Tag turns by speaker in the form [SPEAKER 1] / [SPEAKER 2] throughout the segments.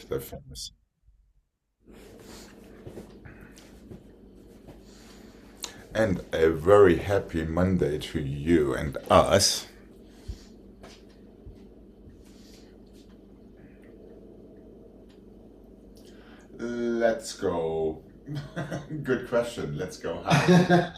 [SPEAKER 1] the famous. And a very happy Monday to you and us. Let's go. Good question. Let's go high.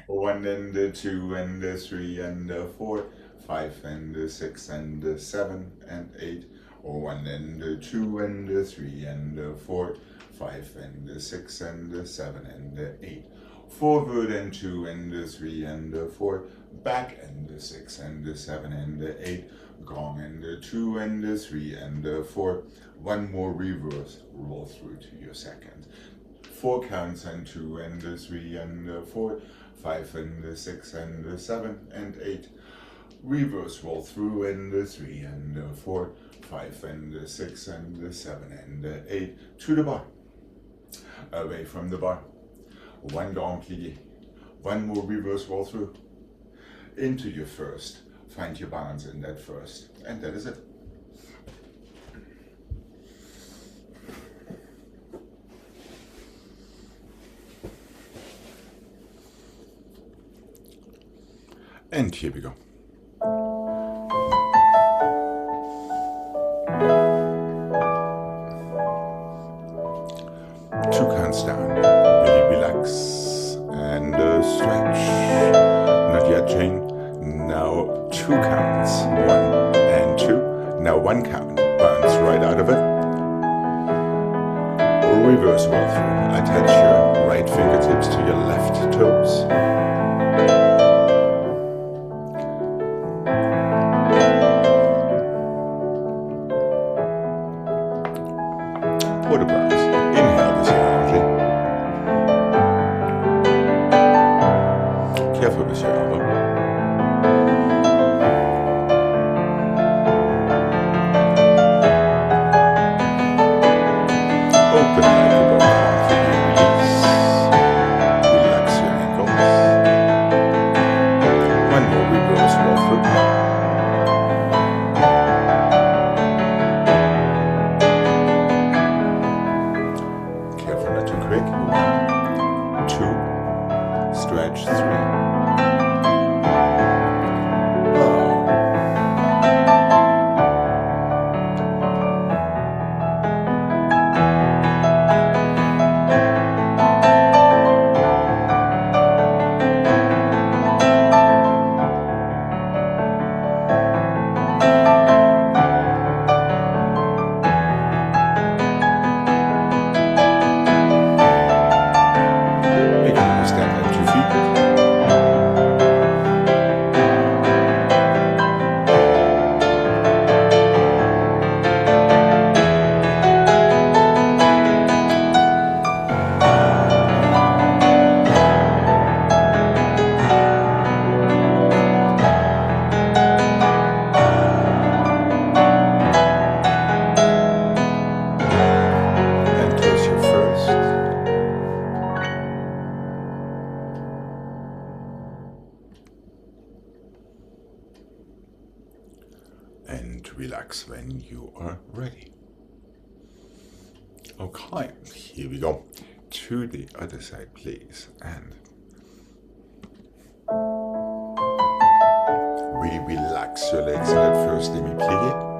[SPEAKER 1] One and the two and the three and the four, five and the six and the seven and eight. One and the two and the three and the four, five and the six and the seven and the eight. Forward and two and the three and the four, back and the six and the seven and the eight. Gong and the two and the three and the four. One more reverse, roll through to your second. Four counts and two and the three and the four, five and the six and the seven and eight. Reverse roll through and the three and the four, five and the six and the seven and the eight. To the bar, away from the bar. One gong plie, one more reverse roll through. Into your first, find your balance in that first, and that is it. And here we go. Two counts down, really relax and stretch. Not yet chain. Now two counts, one and two. Now one count, bounce right out of it. Reverse roll through. Attach your right fingertips to your left toes. Port brows. Inhale with your energy. Careful with your elbow. Open like a boat. Release. Relax your ankles. One more reverse roll through. Quick. One, two, stretch, three. And relax when you are ready. Okay, here we go. To the other side, please. And relax your legs in that first demi-plie.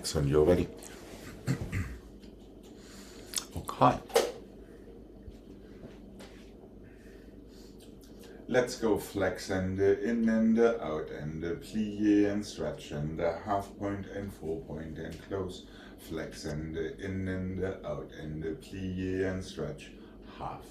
[SPEAKER 1] Excellent, you're ready. Okay. Let's go flex and in and out and plie and stretch and half point and 4 point and close. Flex and in and out and plie and stretch, half,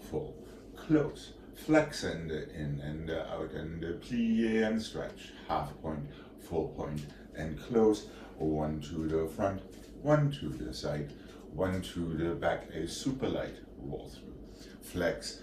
[SPEAKER 1] full, close. Flex and in and out and plie and stretch, half point, 4 point and close. One to the front, one to the side, one to the back, a super light roll through. Flex,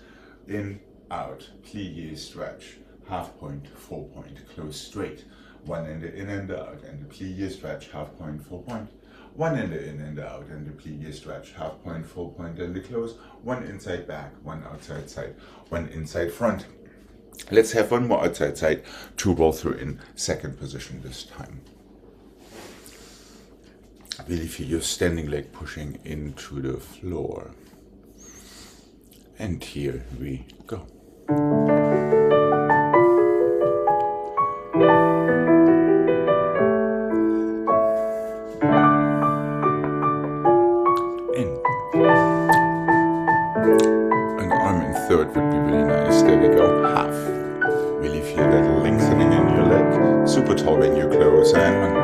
[SPEAKER 1] in, out, plie, stretch, half point, 4 point, close straight. One in and out and plie, stretch, half point, 4 point. One in and out and plie, stretch, half point, 4 point and the close. One inside back, one outside side, one inside front. Let's have one more outside side to roll through in second position this time. Really feel your standing leg pushing into the floor. And here we go. In. An arm in third would be really nice. There we go. Half. Really feel that lengthening in your leg. Super tall when you close. And one.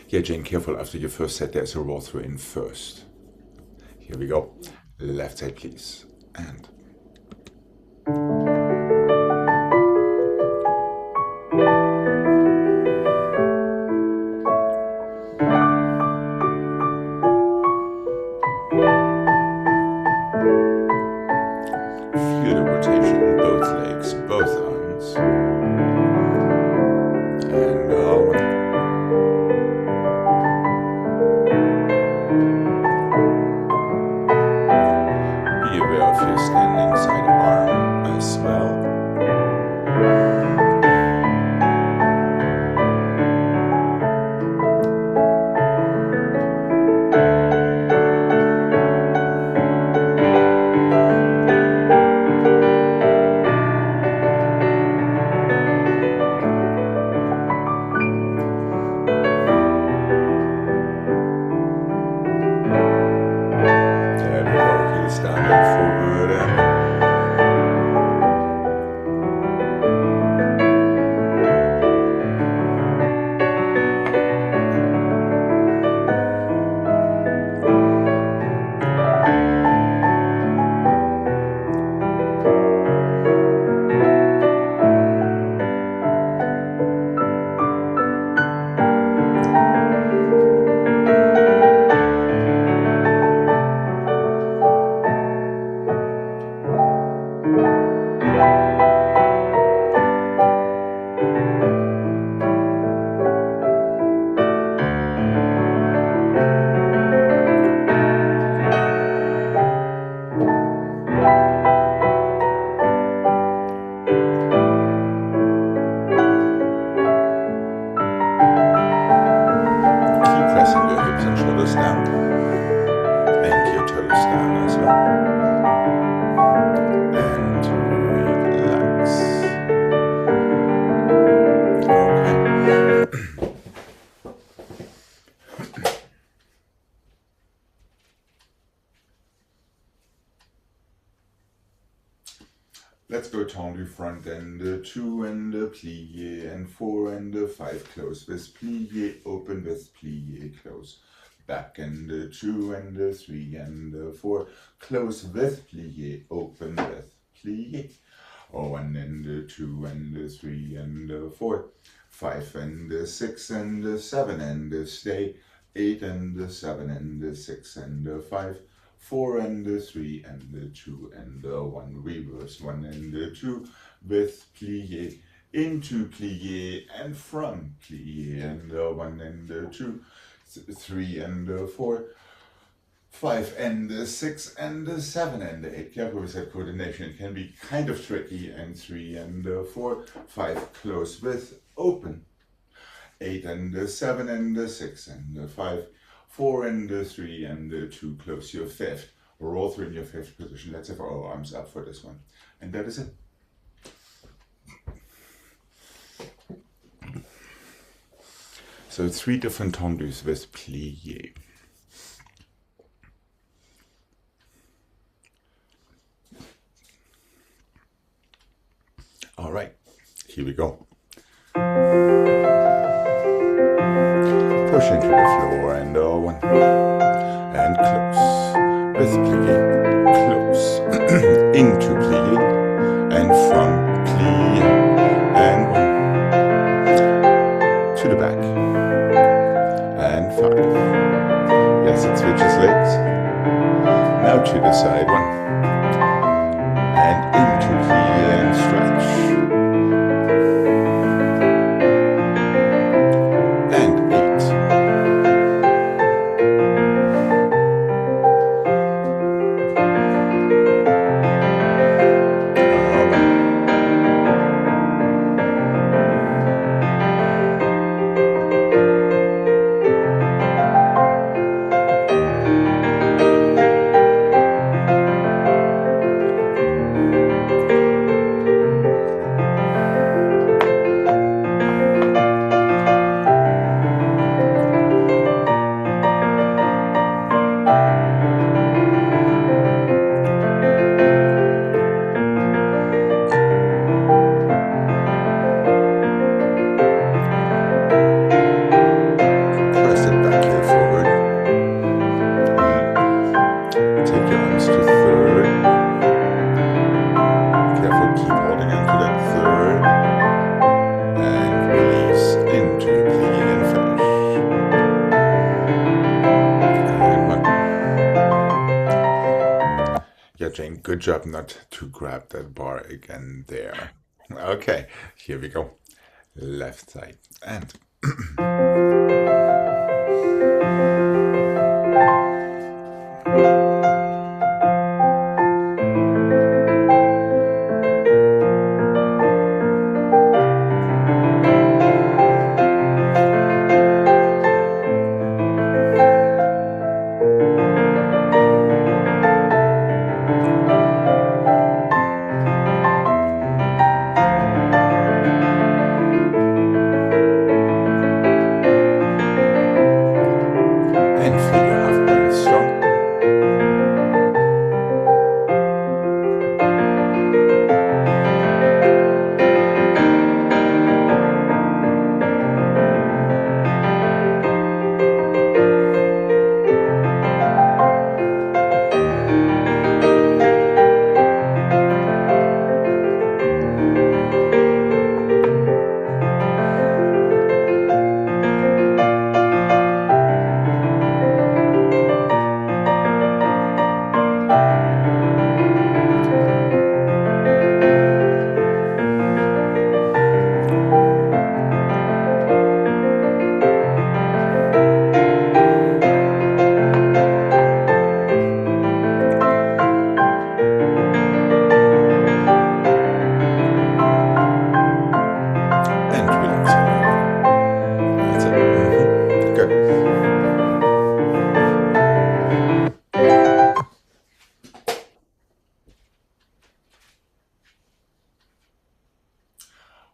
[SPEAKER 1] Yeah, Jane, careful. After your first set, there's a roll through in first. Here we go. Left side, please. And feel the rotation in both legs, both arms. And be aware of your standing side arm as well. Let's go tendu front and 2 and plie and 4 and 5 close with plie, open with plie, close. Back and 2 and 3 and 4 close with plie, open with plie. 1 and 2 and 3 and 4, 5 and 6 and 7 and stay, 8 and 7 and 6 and 5, 4 and 3 and 2 and 1, reverse 1 and 2 with plie, into plie and from plie, and 1 and 2, 3 and 4, 5 and 6 and 7 and 8. Careful with that coordination, it can be kind of tricky. And 3 and 4, 5 close with open, 8 and 7 and 6 and 5, 4 and 3 and 2 close your fifth. Roll through in your fifth position. Let's have our arms up for this one. And that is it. So 3 different tendus with plie. All right, here we go. Push into the floor and 1 and close with plie, close into plie and from plie and 1 to the back and 5. Yes, it switches legs. Now to the side 1 and into plie and stretch. And 8. Jane, good job not to grab that bar again there. Okay, here we go. Left side and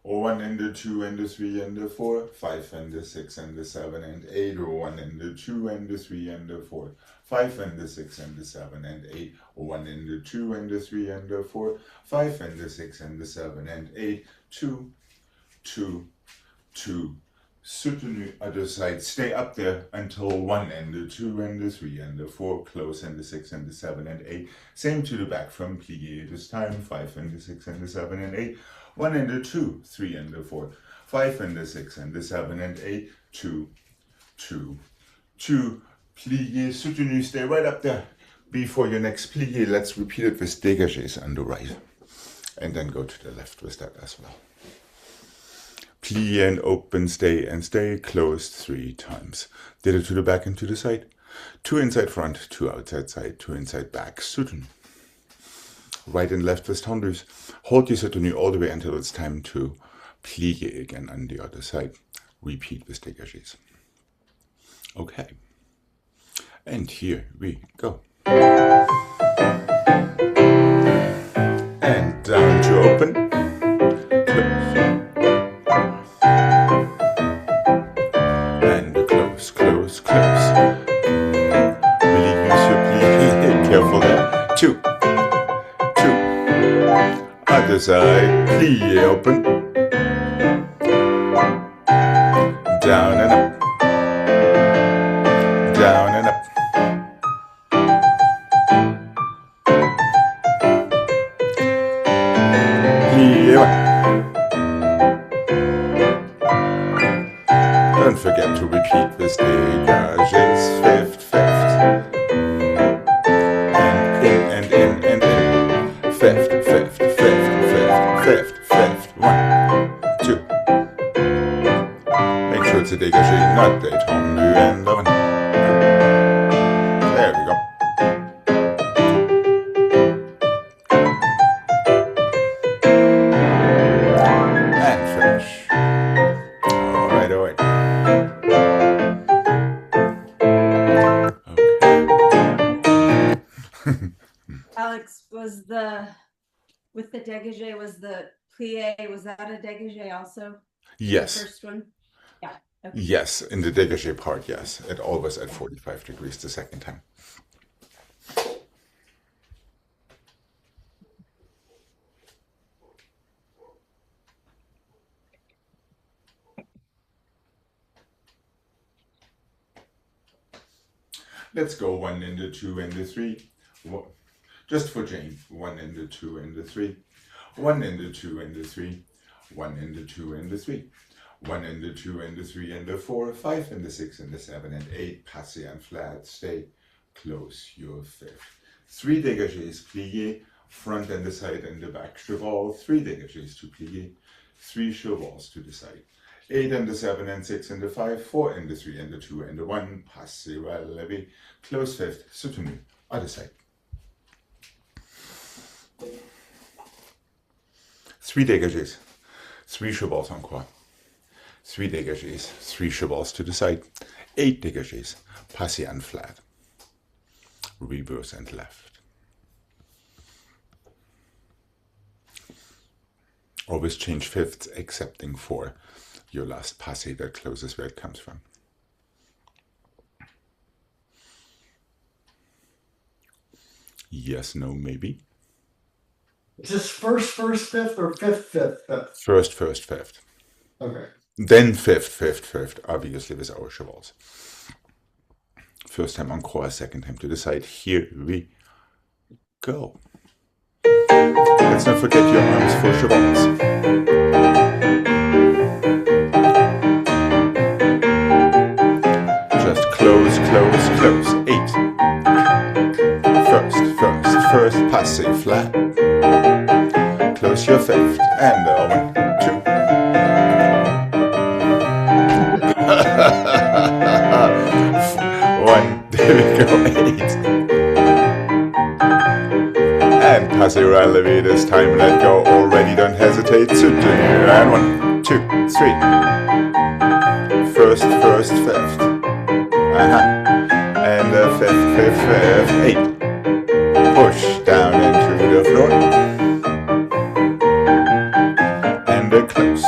[SPEAKER 1] 1 and the 2 and the 3 and the 4, 5 and the 6 and the 7 and 8, 1 and the 2 and the 3 and the 4, 5 and the 6 and the 7 and 8, 1 and the 2 and the 3 and the 4, 5 and the 6 and the 7 and 8, 2, 2, 2. Soutenu other side, stay up there until 1 and the 2 and the 3 and the 4, close and the 6 and the 7 and 8, same to the back from plie this time, 5 and the 6 and the 7 and 8, 1 and the 2, 3 and the 4, 5 and the 6 and the 7 and 8, 2, 2, 2, plie, soutenu, stay right up there. Before your next plie, let's repeat it with dégagés on the right, and then go to the left with that as well. Plie and open, stay, closed 3 times. Did it to the back and to the side. 2 inside front, 2 outside side, 2 inside back, soutenu. Right and left with tendus. Hold your soutenu all the way until it's time to plie again on the other side. Repeat with dégagés. Okay. And here we go. And down to open. Close. Close. Really use your plie. Careful there. 2. 2. Other side. Plie open. Down and up. Down and up. Plie 1. Don't forget to repeat this dégagés, fifth, and in, fifth, 1, 2. Make sure it's a dégagé, not a tendu, and 1. There we go. And finish. All right.
[SPEAKER 2] Alex, with the dégagé, was the plie, was that a dégagé also?
[SPEAKER 1] Yes.
[SPEAKER 2] The first one? Yeah. Okay.
[SPEAKER 1] Yes, in the dégagé part, yes. It always at 45 degrees the second time. Let's go 1 and the 2 and the 3. Just for Jane. 1 and the 2 and the 3. 1 and the 2 and the 3. 1 and the 2 and the 3. 1 and the 2 and the 3 and the 4. 5 and the 6 and the 7 and 8. Passé and flat. Stay. Close your fifth. 3 dégagés, plie. Front and the side and the back. Cheval. 3 dégagés to plie. 3 chevals to the side. 8 and the 7 and 6 and the 5, 4 and the 3 and the 2 and the 1, passé, relevé, close fifth, soutenu, other side. 3 dégagés, 3 chevals encore. 3 dégagés, 3 chevals to the side. 8 dégagés, passé and flat. Reverse and left. Always change fifths, excepting for your last passé that closes where it comes from. Yes, no, maybe.
[SPEAKER 3] Is this first, fifth, or fifth, fifth?
[SPEAKER 1] First, fifth.
[SPEAKER 3] Okay.
[SPEAKER 1] Then fifth, obviously with our chevals. First time on croix, second time to the side. Here we go. Let's not forget your arms for chevals. Just close. 8. First, passé, flat. Close your fifth, and 1, 2. There we go, 8. And passé relevé this time, let go already, don't hesitate, soutenu, and 1, 2, 3. First, fifth. And the fifth, 8. Push down into the floor. And close.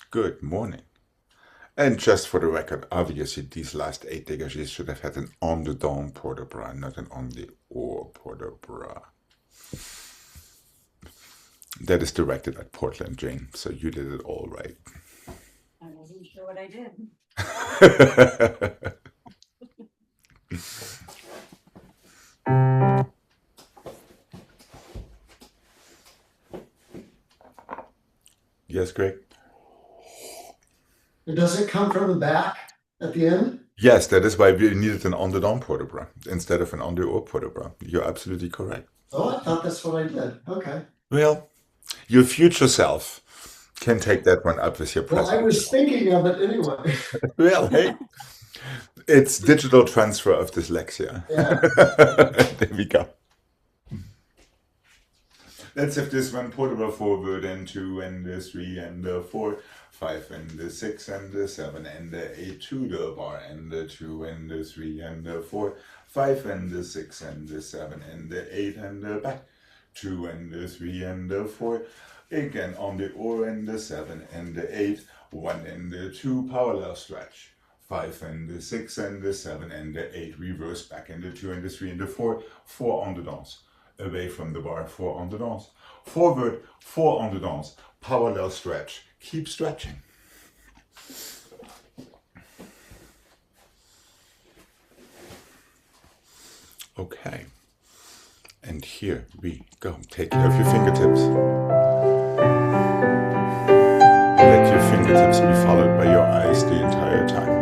[SPEAKER 1] Good morning. And just for the record, obviously these last 8 dégagés should have had an on the dawn port de bras, not an on the or port de bras. That is directed at Portland, Jane, so you did it all right.
[SPEAKER 2] I wasn't sure what I did.
[SPEAKER 1] Yes, Greg?
[SPEAKER 3] Does it come from the back at the end?
[SPEAKER 1] Yes, that is why we needed an on the dawn port de bras instead of an on the or port de bras. You're absolutely correct.
[SPEAKER 3] Oh, I thought that's what I did. Okay.
[SPEAKER 1] Well, your future self can take that one up with your
[SPEAKER 3] Well,
[SPEAKER 1] present
[SPEAKER 3] I was thinking of it anyway.
[SPEAKER 1] Well, hey, it's digital transfer of dyslexia.
[SPEAKER 3] Yeah.
[SPEAKER 1] There we go. Let's have this one portable forward and 2 and 3 and 4, 5 and 6 and 7 and 8 to the bar and 2 and 3 and 4, 5 and 6 and 7 and 8 and back 2 and 3 and 4. Again on the or and 7 and 8, 1 and 2 parallel stretch. 5 and 6 and 7 and 8 reverse back and 2 and 3 and 4, 4 on the dance. Away from the bar, 4 on the dance. Forward, 4 on the dance. Parallel stretch. Keep stretching. Okay. And here we go. Take care of your fingertips. Let your fingertips be followed by your eyes the entire time.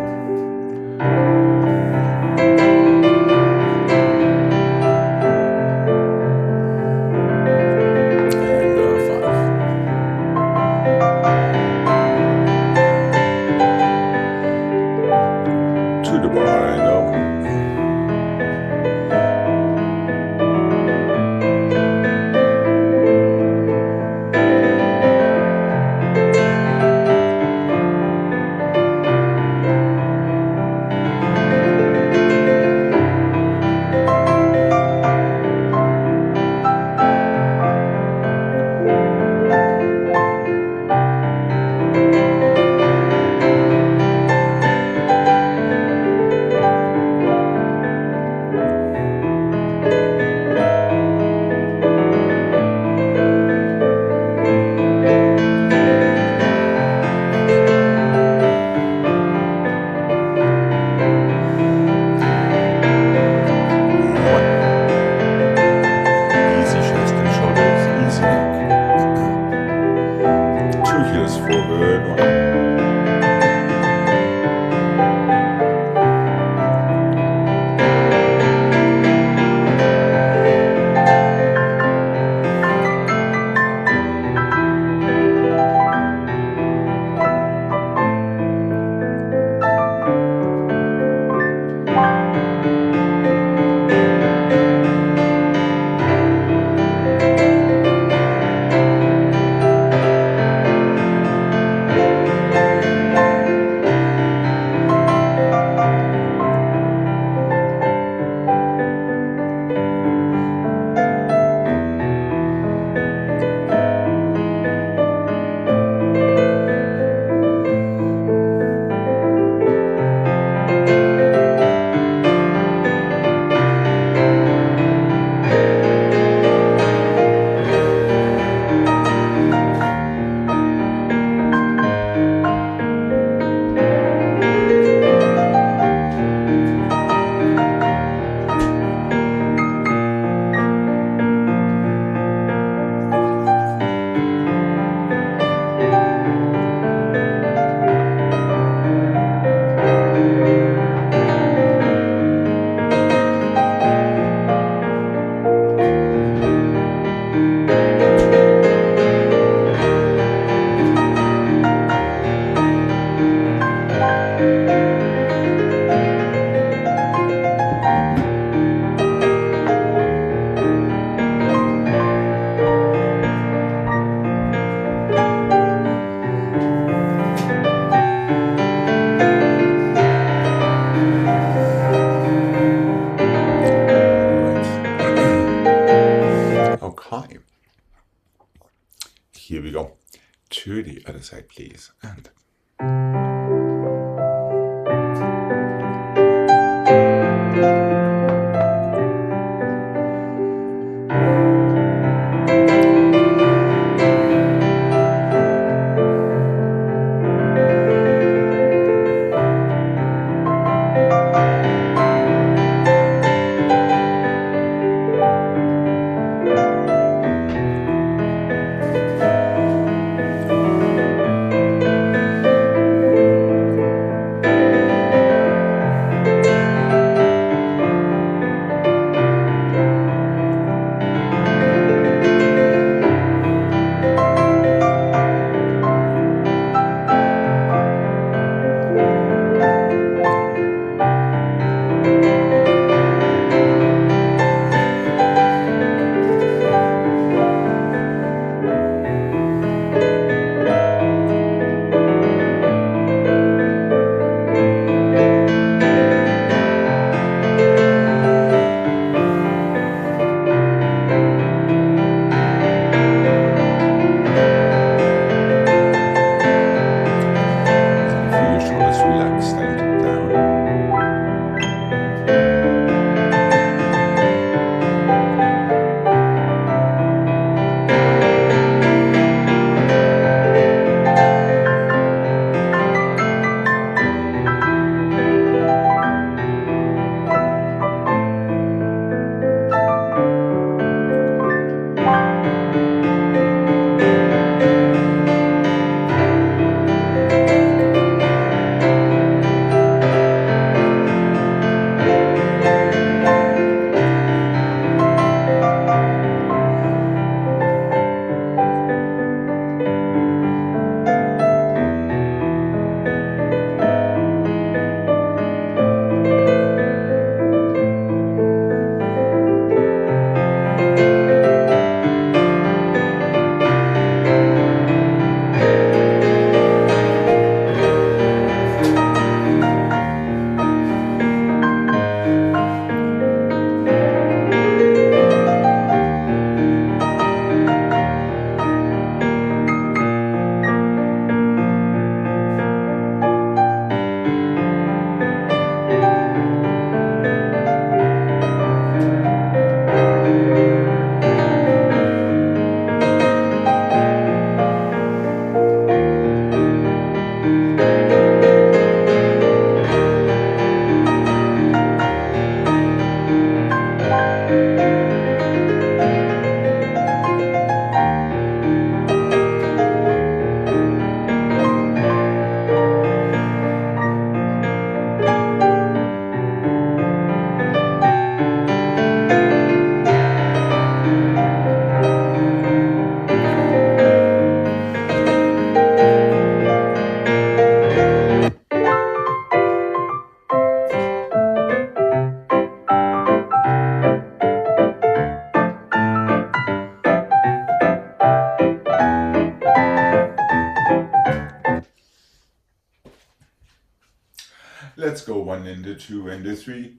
[SPEAKER 1] Okay. Here we go. To the other side, please. And 1 and the 2 and the 3.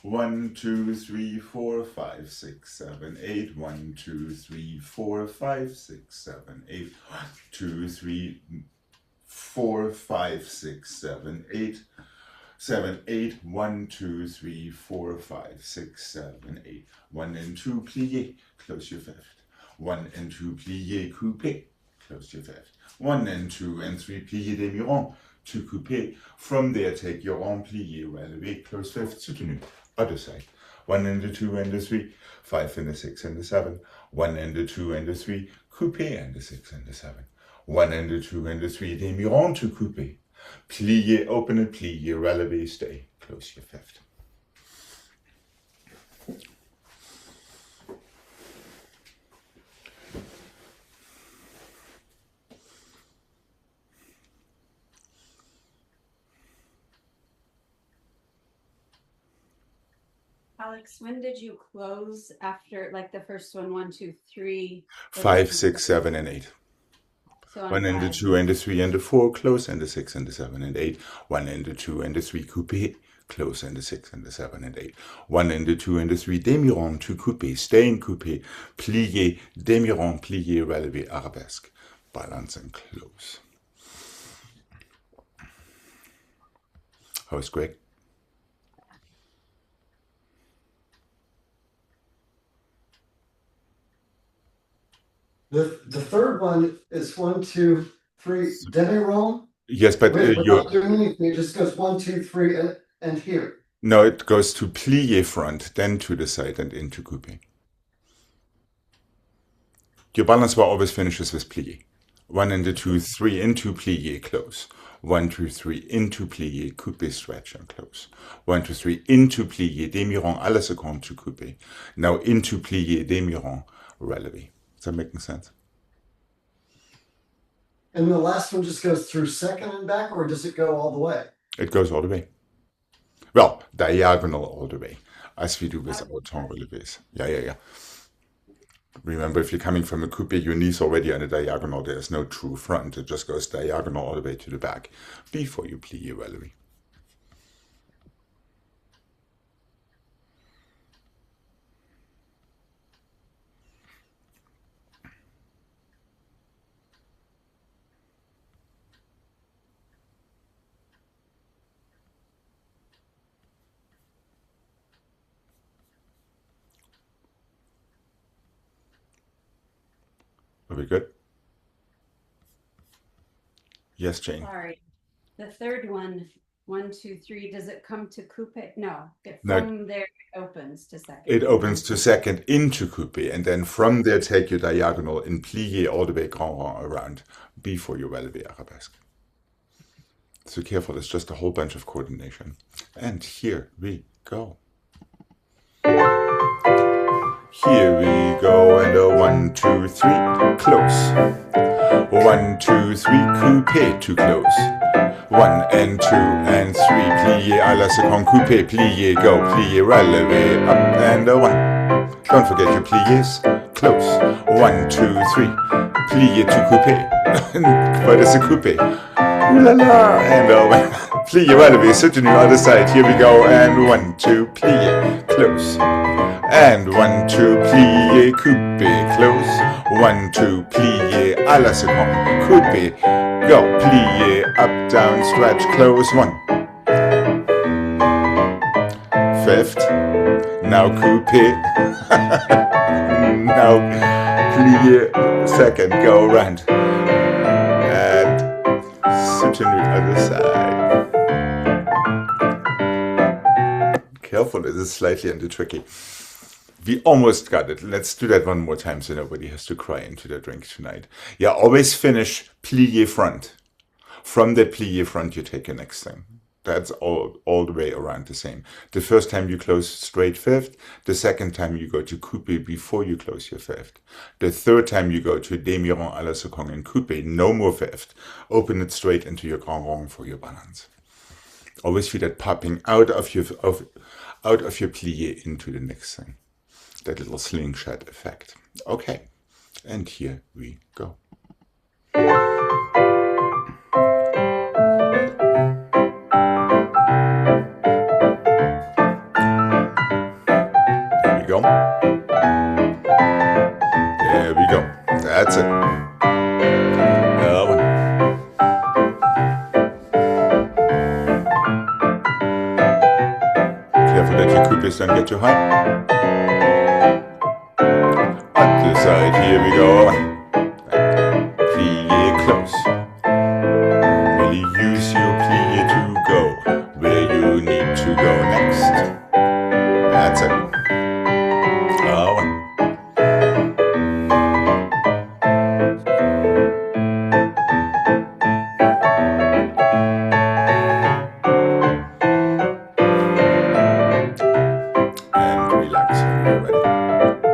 [SPEAKER 1] 1, 2, 3, 4, 5, 6, 7, 8. 1, 2, 3, 4, 5, 6, 7, 8. 1, 2, 3, 4, 5, 6, 7, 8. 7, 8. 1, 2, 3, 4, 5, 6, 7, 8. 1 and 2 plié, close your fifth. 1 and 2 plié, coupé, close your fifth. 1 and 2 and 3 plié demi-rond, to coupé. From there, take your rond plié, relevé, close fifth, soutenu. Other side. 1 and the 2 and the 3, 5 and the 6 and the 7. 1 and the 2 and the 3, coupé and the 6 and the 7. 1 and the 2 and the 3, demi-rond to coupé. Plié, open and plié, relevé, stay, close your fifth.
[SPEAKER 2] Alex, when did you close after, like the first one, 1, 2, 3?
[SPEAKER 1] 5, 6, 7, and 8.
[SPEAKER 2] So on
[SPEAKER 1] 1 and the
[SPEAKER 2] 5.
[SPEAKER 1] 2 and the 3 and the 4, close, and the 6 and the 7 and 8. 1 and the 2 and the 3, coupé, close, and the 6 and the 7 and 8. 1 and the 2 and the 3, demi-rond to coupé, stay in coupé, plié, demi-rond, plié, relevé, arabesque, balance and close. How's Gregg?
[SPEAKER 3] The third one is 1, 2, 3 demi-rond.
[SPEAKER 1] Yes, but
[SPEAKER 3] Without
[SPEAKER 1] you're...
[SPEAKER 3] doing anything, it just goes 1, 2, 3, and here.
[SPEAKER 1] No, it goes to plié front, then to the side and into coupé. Your balance bar always finishes with plié. 1 and the 2, 3 into plié, close. 1, 2, 3 into plié, coupé, stretch and close. 1, 2, 3 into plié, demi-rond à la seconde to coupé. Now into plié, demi-rond, relevé. Is that making sense?
[SPEAKER 3] And the last one just goes through second and back, or does it go all the way?
[SPEAKER 1] It goes all the way. Well, diagonal all the way, as we do with our temps relevés. Yeah. Remember, if you're coming from a coupé, your knee's already on a diagonal. There's no true front. It just goes diagonal all the way to the back before you plie relevé. Are we good? Yes, Jane.
[SPEAKER 2] Sorry. The third one, 1, 2, 3, does it come to coupé? No,
[SPEAKER 1] No.
[SPEAKER 2] from there it opens to second.
[SPEAKER 1] It opens to second into coupé, and then from there take your diagonal in plié all the way grand rond around before you relevé arabesque. So careful, it's just a whole bunch of coordination. And here we go. Here we go, and a 1, 2, 3, close. 1, 2, 3, coupé to close. 1 and 2 and 3, plié à la seconde, coupé, plié, go, plié, relevé, up and a 1. Don't forget your pliés, close. 1, 2, 3, plié to coupé. What is a coupé? Ooh la la, and a 1. Plié, relevé, soutenu, other side, here we go, and 1, 2, plié, close. And 1, 2, plié, coupé, close. 1, 2, plié, à la seconde, coupé, go, plié, up, down, stretch, close, 1. Fifth, now coupé, now plié, second, go around, and soutenu, other side. Careful, it is slightly tricky. We almost got it. Let's do that one more time so nobody has to cry into their drink tonight. Yeah, always finish plié front. From that plié front, you take your next thing. That's all the way around the same. The first time you close straight fifth. The second time you go to coupé before you close your fifth. The third time you go to demi-rond à la seconde and coupé, no more fifth. Open it straight into your grand rond for your balance. Always feel that popping out of your plié into the next thing. That little slingshot effect. Okay, and here we go. go. There we go. That's it. One. Careful that your coupe don't get too high. Other side, here we go. Plie close. Really use your plie to go where you need to go next. That's it. One. And relax when you're ready.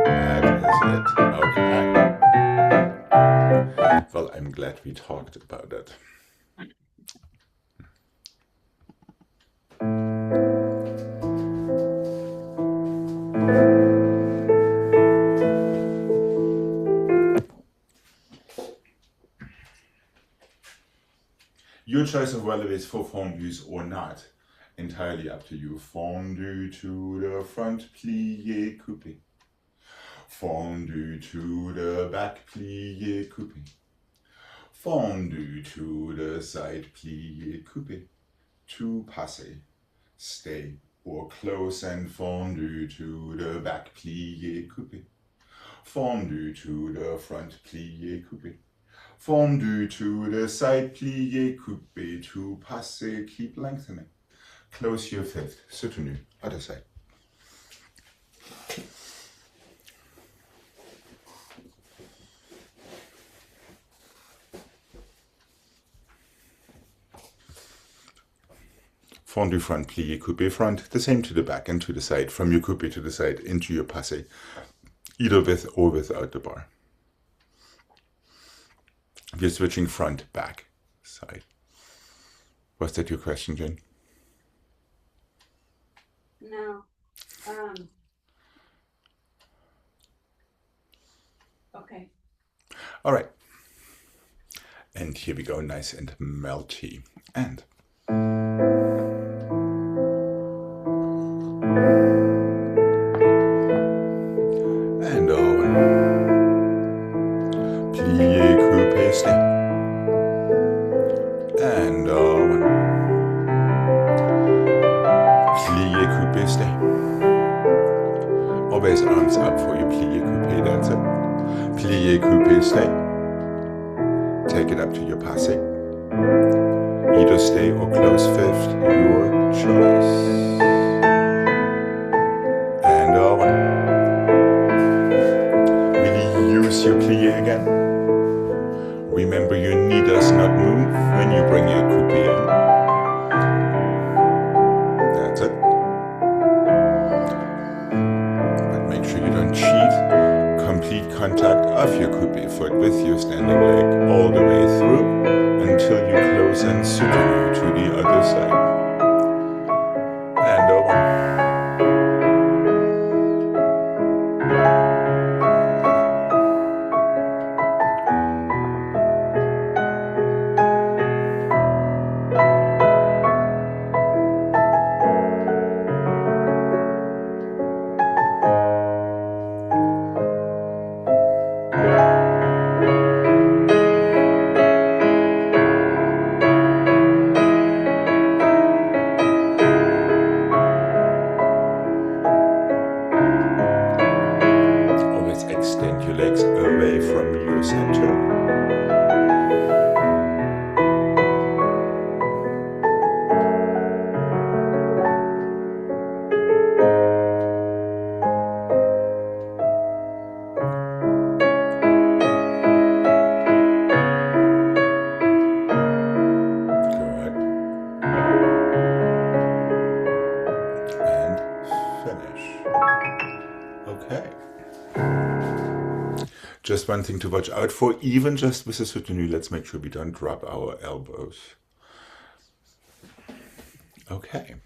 [SPEAKER 1] That is it. Okay. Well, I'm glad we talked about it. Your choice of relevés for fondues or not, entirely up to you. Fondue to the front, plié, coupé. Fondue to the back, plié, coupé. Fondue to the side, plié, coupé. To passe, stay or close, and fondue to the back, plié, coupé. Fondue to the front, plié, coupé. Fondue to the side, plié, coupé, to passe, keep lengthening. Close your fifth, soutenu, other side. Fondue front, plié, coupé front, the same to the back and to the side, from your coupé to the side into your passe, either with or without the bar. We're switching front, back, side. Was that your question, Jen?
[SPEAKER 2] No. Okay.
[SPEAKER 1] All right. And here we go, nice and melty. And over. Plié, coupé, stay. And over. Plié, coupé, stay. Always arms up for your plié, coupé, that's it. Plié, coupé, stay. Take it up to your passe. Either stay or close fifth, your choice. And over. Really use your plié again. Remember, your knee does not move when you bring your coupé in. That's it. But make sure you don't cheat. Complete contact of your coupé foot with your standing leg all the way through until you close and soutenu to the other side. And over. Extend your legs away from your center. Good. And finish. Okay. Just one thing to watch out for, even just with the soutenu, let's make sure we don't drop our elbows. Okay.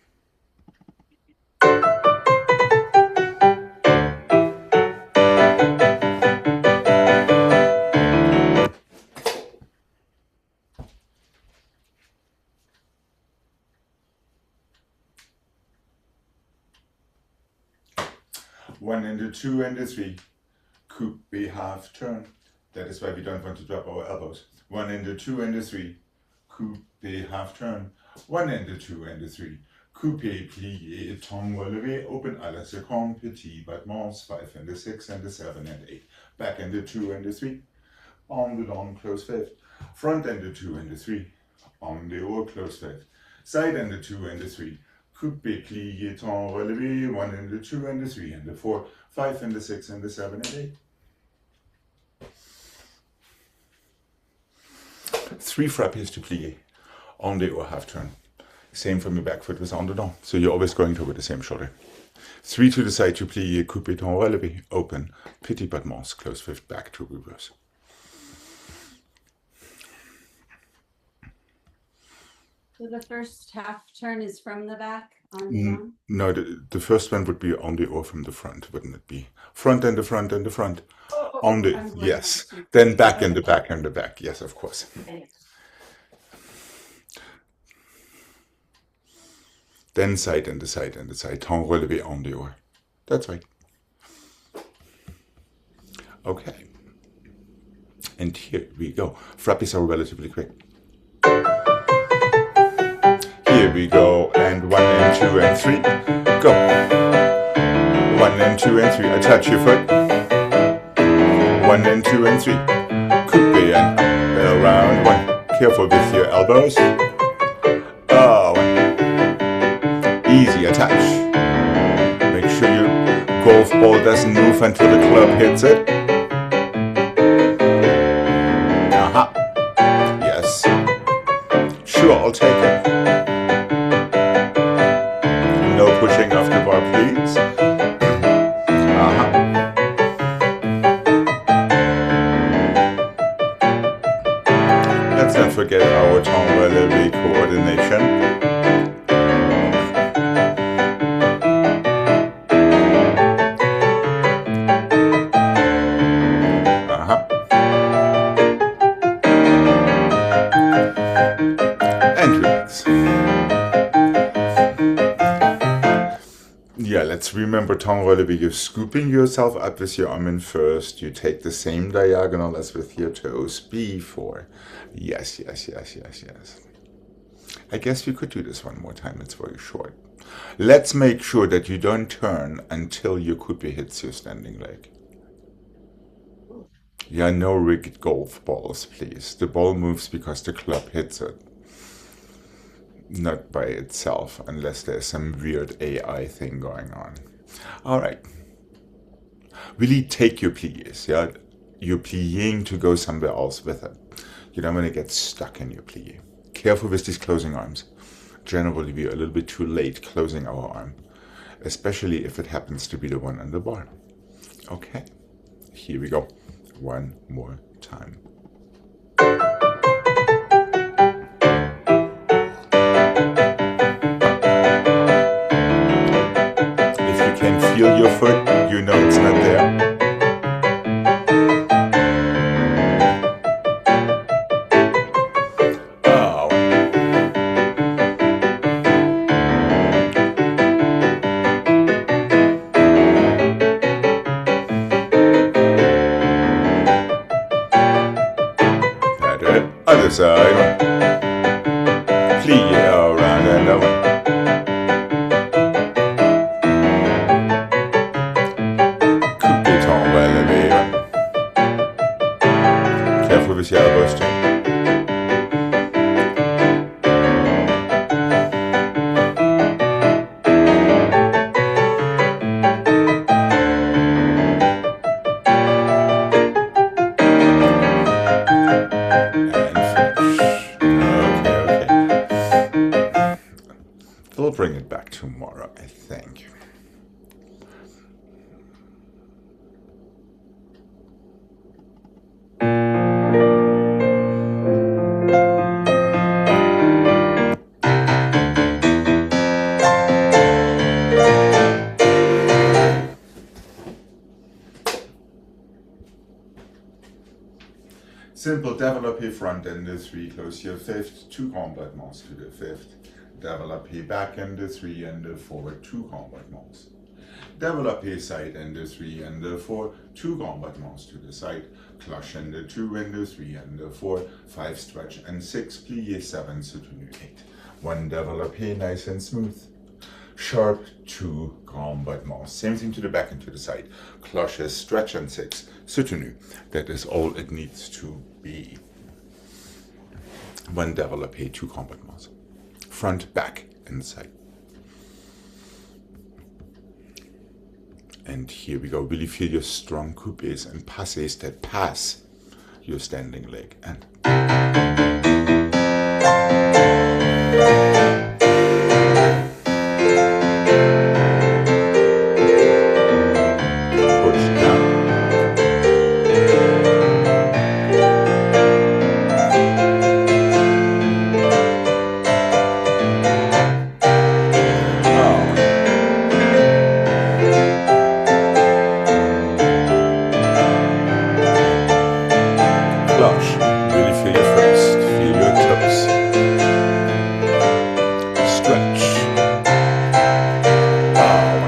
[SPEAKER 1] 1 and the 2 and the 3, coupe half turn. That is why we don't want to drop our elbows. 1 and the 2 and the 3, coupe half turn. 1 and the 2 and the 3, coupe plié, étang relevé, open à la seconde, petit battements, 5 and the 6 and the 7 and 8. Back and the 2 and the 3, on the long, close fifth. Front and the 2 and the 3, on the or close fifth. Side and the 2 and the 3, coupe plié, étang relevé, 1 and the 2 and the 3 and the 4, 5 and the 6 and the 7 and 8. 3 frappés to plié, on the or half turn. Same from your back foot with on the don. So you're always going to with the same shoulder. 3 to the side to plié, coupe étang relevé, open, petit battements, close fifth, back to reverse.
[SPEAKER 2] So the first half turn is from the back on the on?
[SPEAKER 1] No, the first one would be on the or from the front, wouldn't it be? Front and the front and the front. On the, yes. Then back and the back and the back. Yes, of course. Then side and the side and the side. Temps relevé on the or. That's right. Okay. And here we go. Frappés are relatively quick. Here we go. And 1 and 2 and 3. Go. 1 and 2 and 3. Attach your foot. 1 and 2 and 3. Coupe and around 1. Careful with your elbows. Oh, easy attach. Make sure your golf ball doesn't move until the club hits it. Aha. Yes. Sure, I'll take it. No pushing off the bar, please. Let's not forget our temps relevé coordination. And relax. Yeah, let's remember temps relevé. You're scooping yourself up with your arm in first. You take the same diagonal as with your toes before. Yes, yes, yes, yes, yes. I guess we could do this one more time. It's very short. Let's make sure that you don't turn until your coupe hits your standing leg. Yeah, no rigged golf balls, please. The ball moves because the club hits it. Not by itself, unless there's some weird AI thing going on. All right. Really take your pliés, yeah? You're pliéing to go somewhere else with it. You don't want to get stuck in your plié. Careful with these closing arms. Generally, we are a little bit too late closing our arm, especially if it happens to be the one on the bar. Okay, here we go. One more time. If you can feel your foot, you know it's not there. Other side. Plie around and over. Coupe temps relevé. Careful with your elbows too. We'll bring it back tomorrow, I think. Simple développé front and the 3, close your fifth, 2 combattements to the 5th. Développé back and the 3 and the forward, 2 combattements. développé side and 3 and 4, 2 grand battements to the side, cloche and 2 and 3 and 4, 5 stretch and 6, plié 7, soutenu 8. 1 développé nice and smooth. Sharp 2 grand battements. Same thing to the back and to the side. Cloches, stretch and 6, soutenu. That is all it needs to be. 1 développé, 2 grand battements. Front, back, and side. And here we go. Really feel your strong coupés and passés that pass your standing leg. And push down. Cloche. Really feel your first. Feel your toes. Stretch. Down.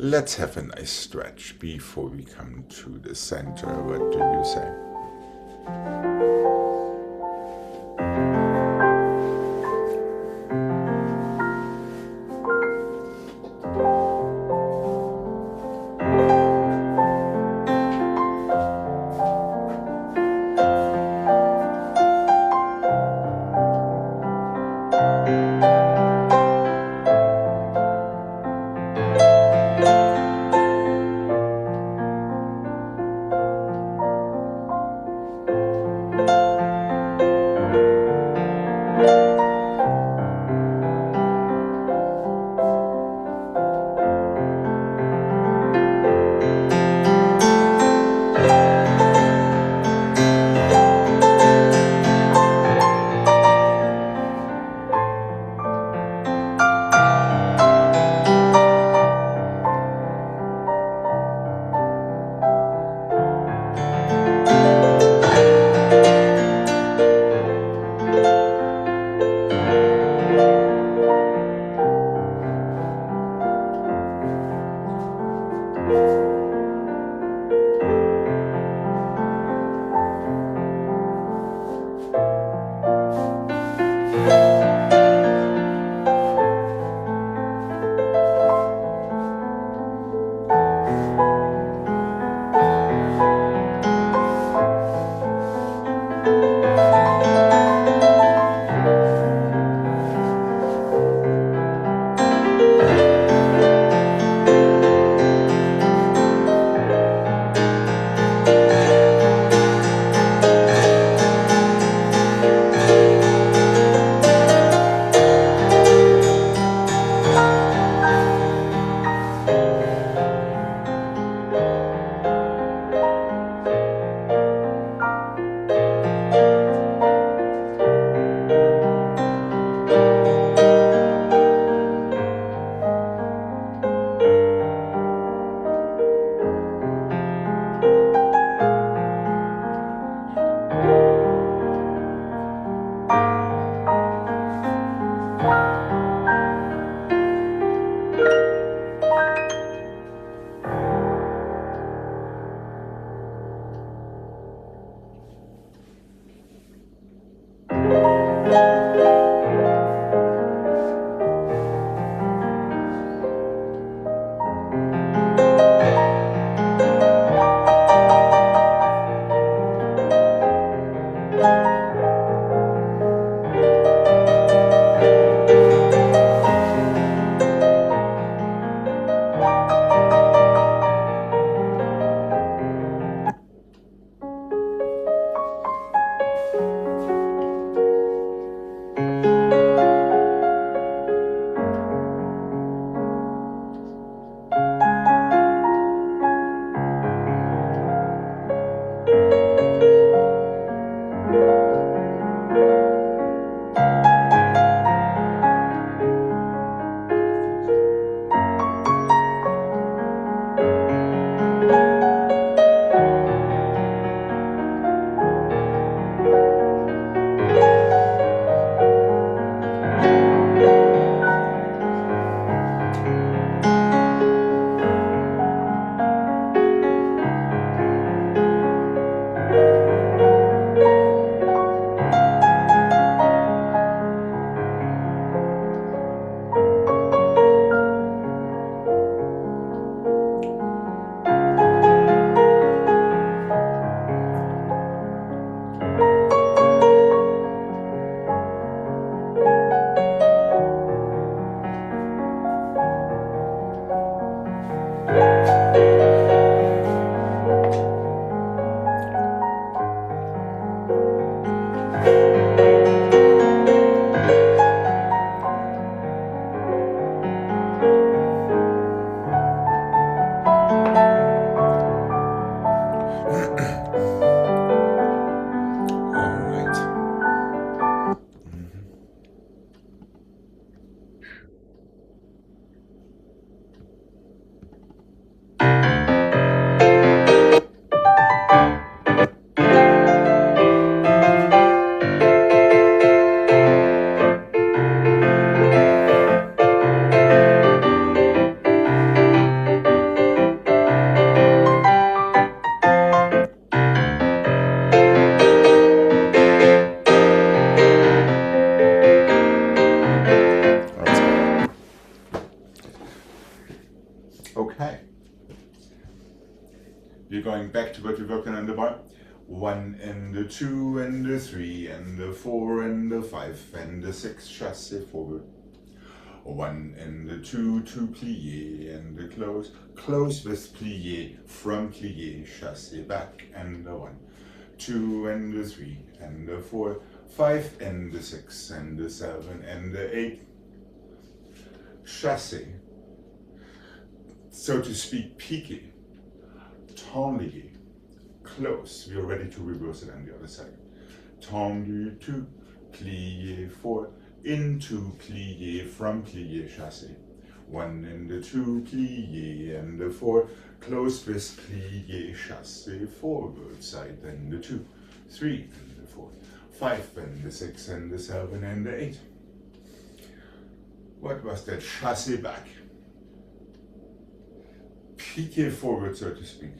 [SPEAKER 1] Let's have a nice stretch before we come to the center. What do you say? to what we're working on the bar. 1 and the 2 and the 3 and the 4 and the 5 and the 6 chassé forward. 1 and the 2 to plié and the close with plié from plié chassé back and the 1, 2 and the 3 and the 4, 5 and the 6 and the 7 and the 8 chassé, so to speak, piqué, tendu, close. We are ready to reverse it on the other side. Tendu, 2, plié, 4, into plié, from plié, chassé. 1 and the 2, plié, and the 4, close with plié, chassé, forward side, and the 2, 3, and the 4, 5, and the 6, and the 7, and the 8. What was that? Chassé back. Piqué forward, so to speak.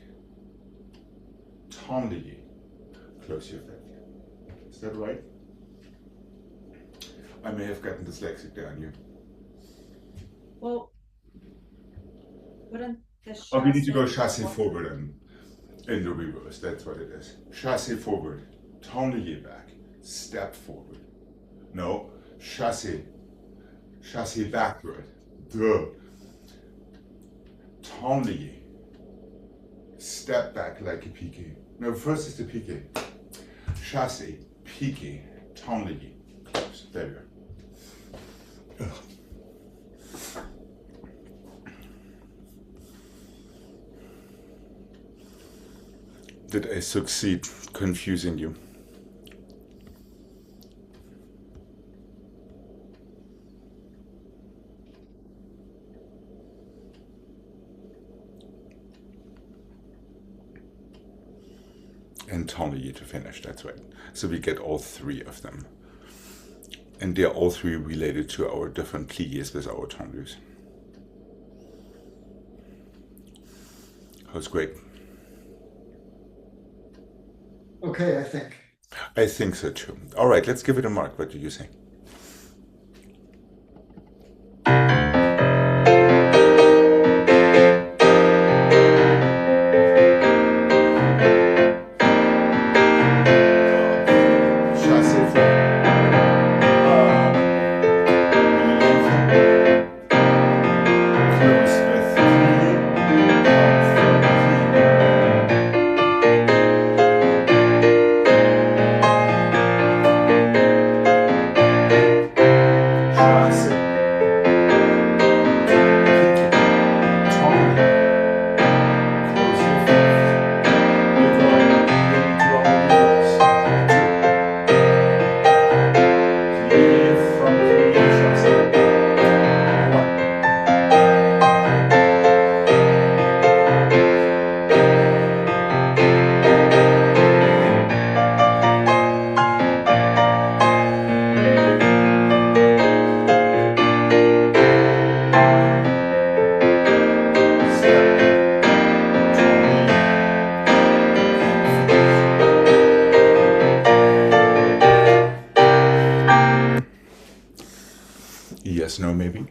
[SPEAKER 1] Tendu. Close your back. Is that right? I may have gotten dyslexic there on you.
[SPEAKER 2] Well, wouldn't the
[SPEAKER 1] Oh, we need to go
[SPEAKER 2] chassé
[SPEAKER 1] chassé forward and in the reverse. That's what it is. Chassé forward, tendu back, step forward. No, chassé backward. Duh. Tendu. Step back like a piqué. No, first is the piqué. Chassé, piqué, tendu. Close. There we go. Ugh. Did I succeed confusing you? And tendu to finish, that's right. So we get all 3 of them. And they're all 3 related to our different pliés with our tendus. How's Gregg?
[SPEAKER 3] Okay, I think.
[SPEAKER 1] I think so too. All right, let's give it a mark. What do you say? Yes, no, maybe.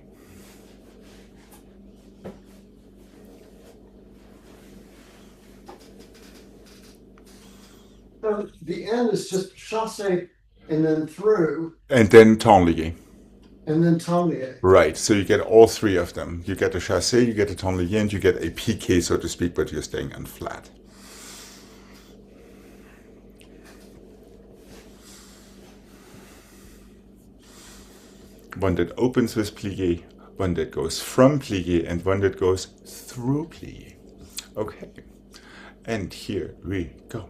[SPEAKER 3] So the end is just chassé and then through
[SPEAKER 1] And then tendu.
[SPEAKER 3] and then tendu.
[SPEAKER 1] Right, so you get all 3 of them. You get a chassé, you get a tendu, and you get a piqué, so to speak, but you're staying on flat. One that opens with plié, one that goes from plié, and one that goes through plié. Okay, and here we go.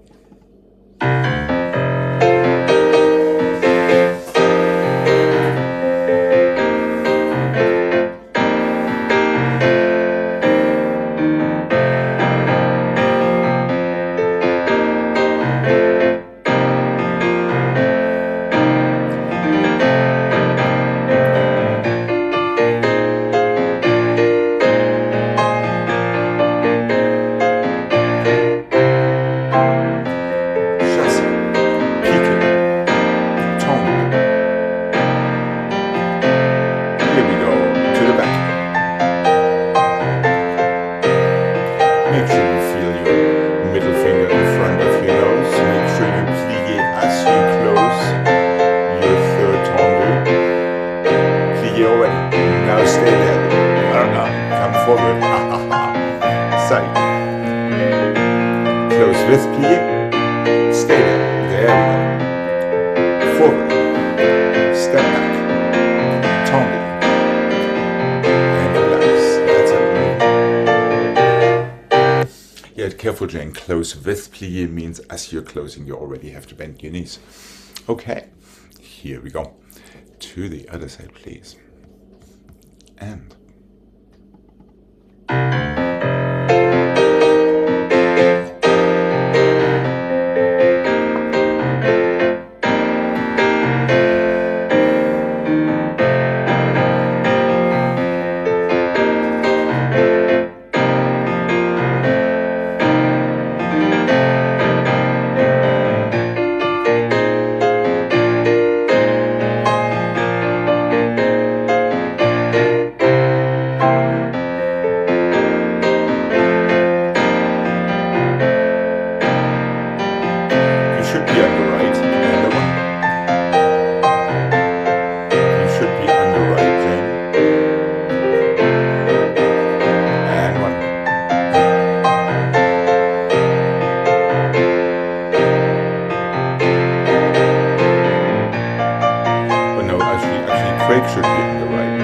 [SPEAKER 1] Stay there. There we go. Forward. Step back. Tendez. And relax. That's it. Yeah, careful, Jane. Close with plie means as you're closing, you already have to bend your knees. Okay. Here we go. To the other side, please. And Gregg should be on the right.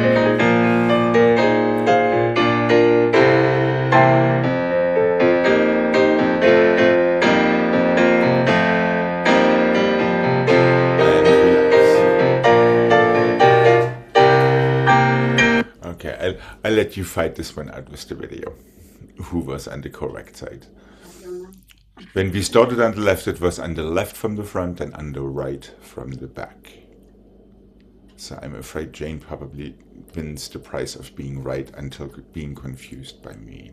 [SPEAKER 1] And relax. Okay, I'll let you fight this one out with the video. Who was on the correct side? When we started on the left, it was on the left from the front and on the right from the back. So I'm afraid Jane probably wins the prize of being right until being confused by me.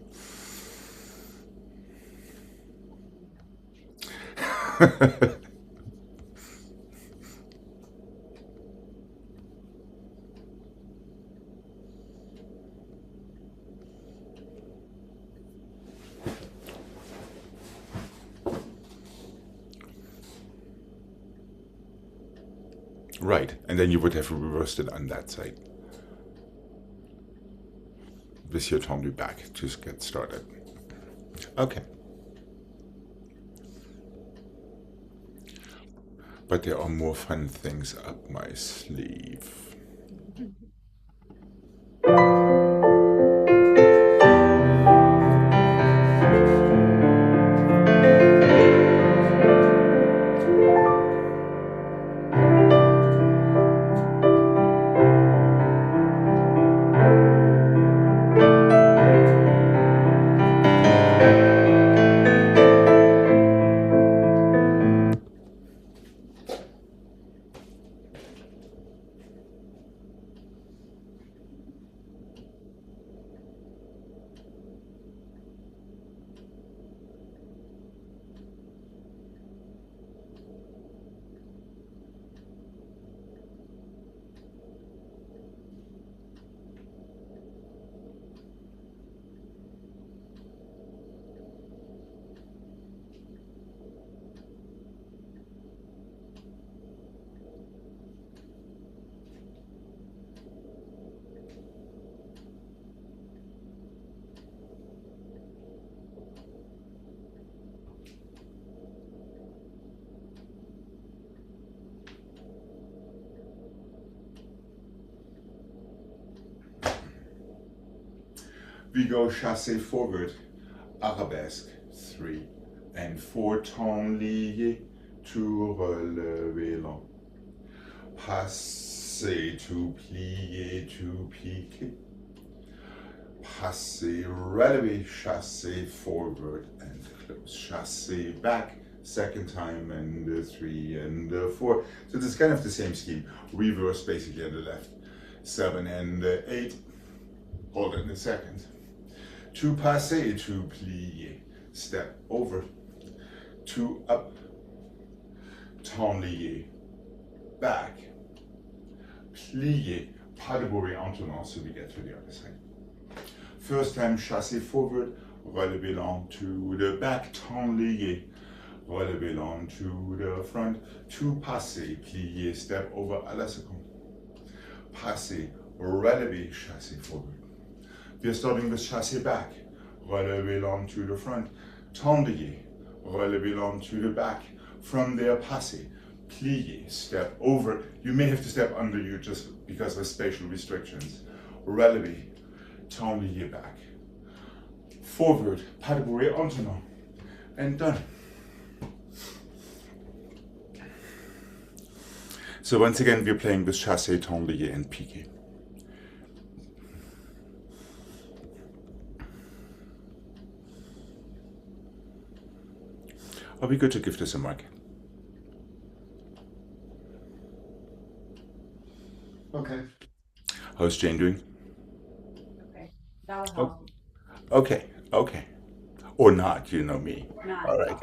[SPEAKER 1] Right, and then you would have reversed it on that side. With your tendu back to get started. Okay. But there are more fun things up my sleeve. We go chassé forward, arabesque, 3 and 4 temps liés, to relever long. Passer to plier to piquer. Passer, relever, chassé forward and close. Chassé back, second time, and 3 and 4. So it's kind of the same scheme. Reverse basically on the left. 7 and 8. Hold it in a second. To passer, to plier, step over, to up, temps lié, back, plier, pas de bourrée-entonnement, so we get to the other side. First time, chassé forward, relever long to the back, temps lié, relever long to the front, to passer, plier, step over à la seconde. Passer, relever, chassé forward. We're starting with chassé back, relever long to the front, tendre, relever long to the back, From there, passé, plié, step over. You may have to step under you just because of spatial restrictions. Relevé, tendre back. Forward, pas de bourrée, entonnoir, and done. So once again, we're playing with chassé, tendre and piqué. Are we good to give this a mark?
[SPEAKER 3] Okay.
[SPEAKER 1] How's Jane doing?
[SPEAKER 2] Okay, that'll help.
[SPEAKER 1] Okay, okay. Or not, you know me.
[SPEAKER 2] Not.
[SPEAKER 1] All right.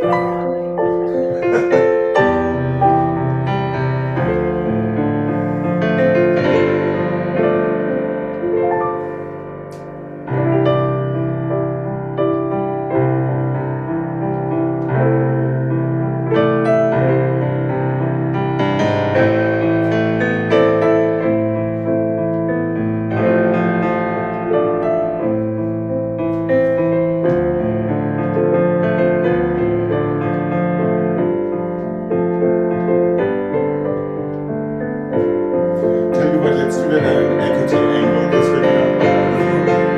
[SPEAKER 1] Tell you what, let's do that at an equity angle. This way we don't run out of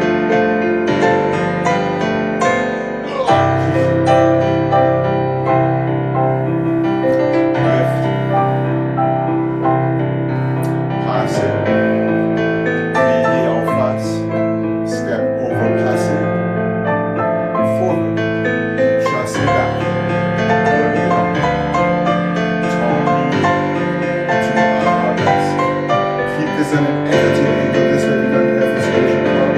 [SPEAKER 1] room. Lift. Pass it. Plié en face. Step over, pass it. Forward. Chassé back. Relevé long. Tendu to arabesque. Keep this in an equity angle. This way we don't have a spatial problem.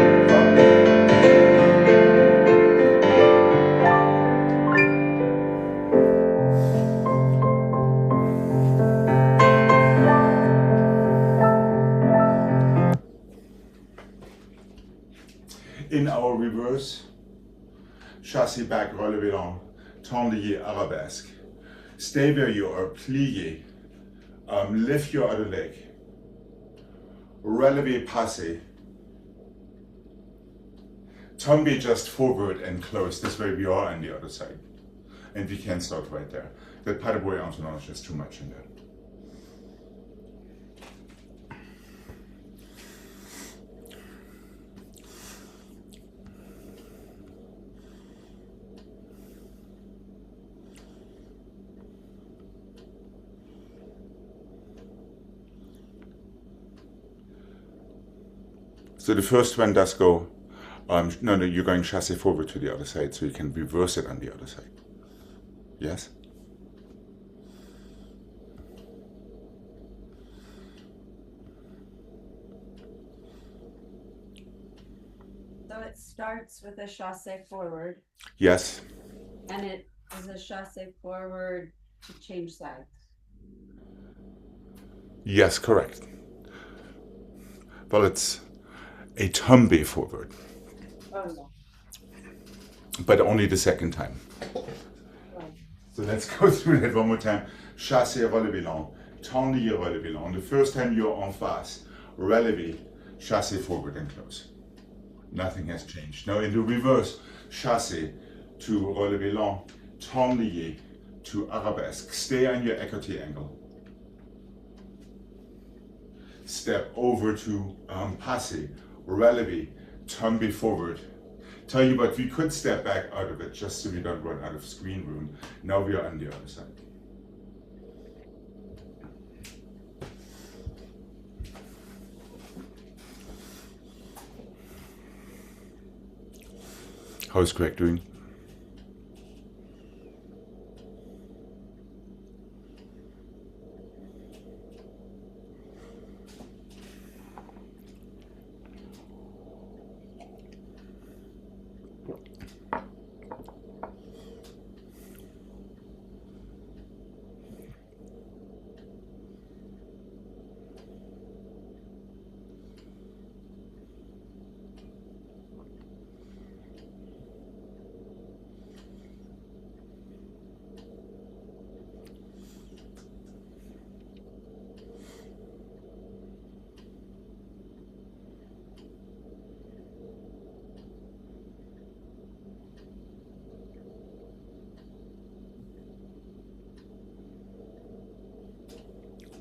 [SPEAKER 1] In our reverse, chassé back, relevé long, tendre arabesque. Stay where you are, plié. Lift your other leg. Relevé, passé. Tombe just forward and close. This way we are on the other side. And we can start right there. That pas de bourrée entonnoir is just too much in there. So the first one does go, no, you're going chassé forward to the other side, so you can reverse it on the other side. Yes?
[SPEAKER 2] So it starts with a chassé forward,
[SPEAKER 1] Yes.
[SPEAKER 2] and it is a chassé forward to change sides.
[SPEAKER 1] Yes, correct. Well, it's a tombe forward,
[SPEAKER 2] Oh, no.
[SPEAKER 1] but only the second time.
[SPEAKER 2] Right.
[SPEAKER 1] So let's go through that one more time. Chassé, relevé long, tendre, relevé long. The first time you're en face, relevé, chassé forward and close. Nothing has changed. Now in the reverse, chassé to relevé long, tendre to arabesque. Stay on your equity angle. Step over to passé, relevé, tombe forward. Tell you what, we could step back out of it just so we don't run out of screen room. Now we are on the other side. How's Gregg doing?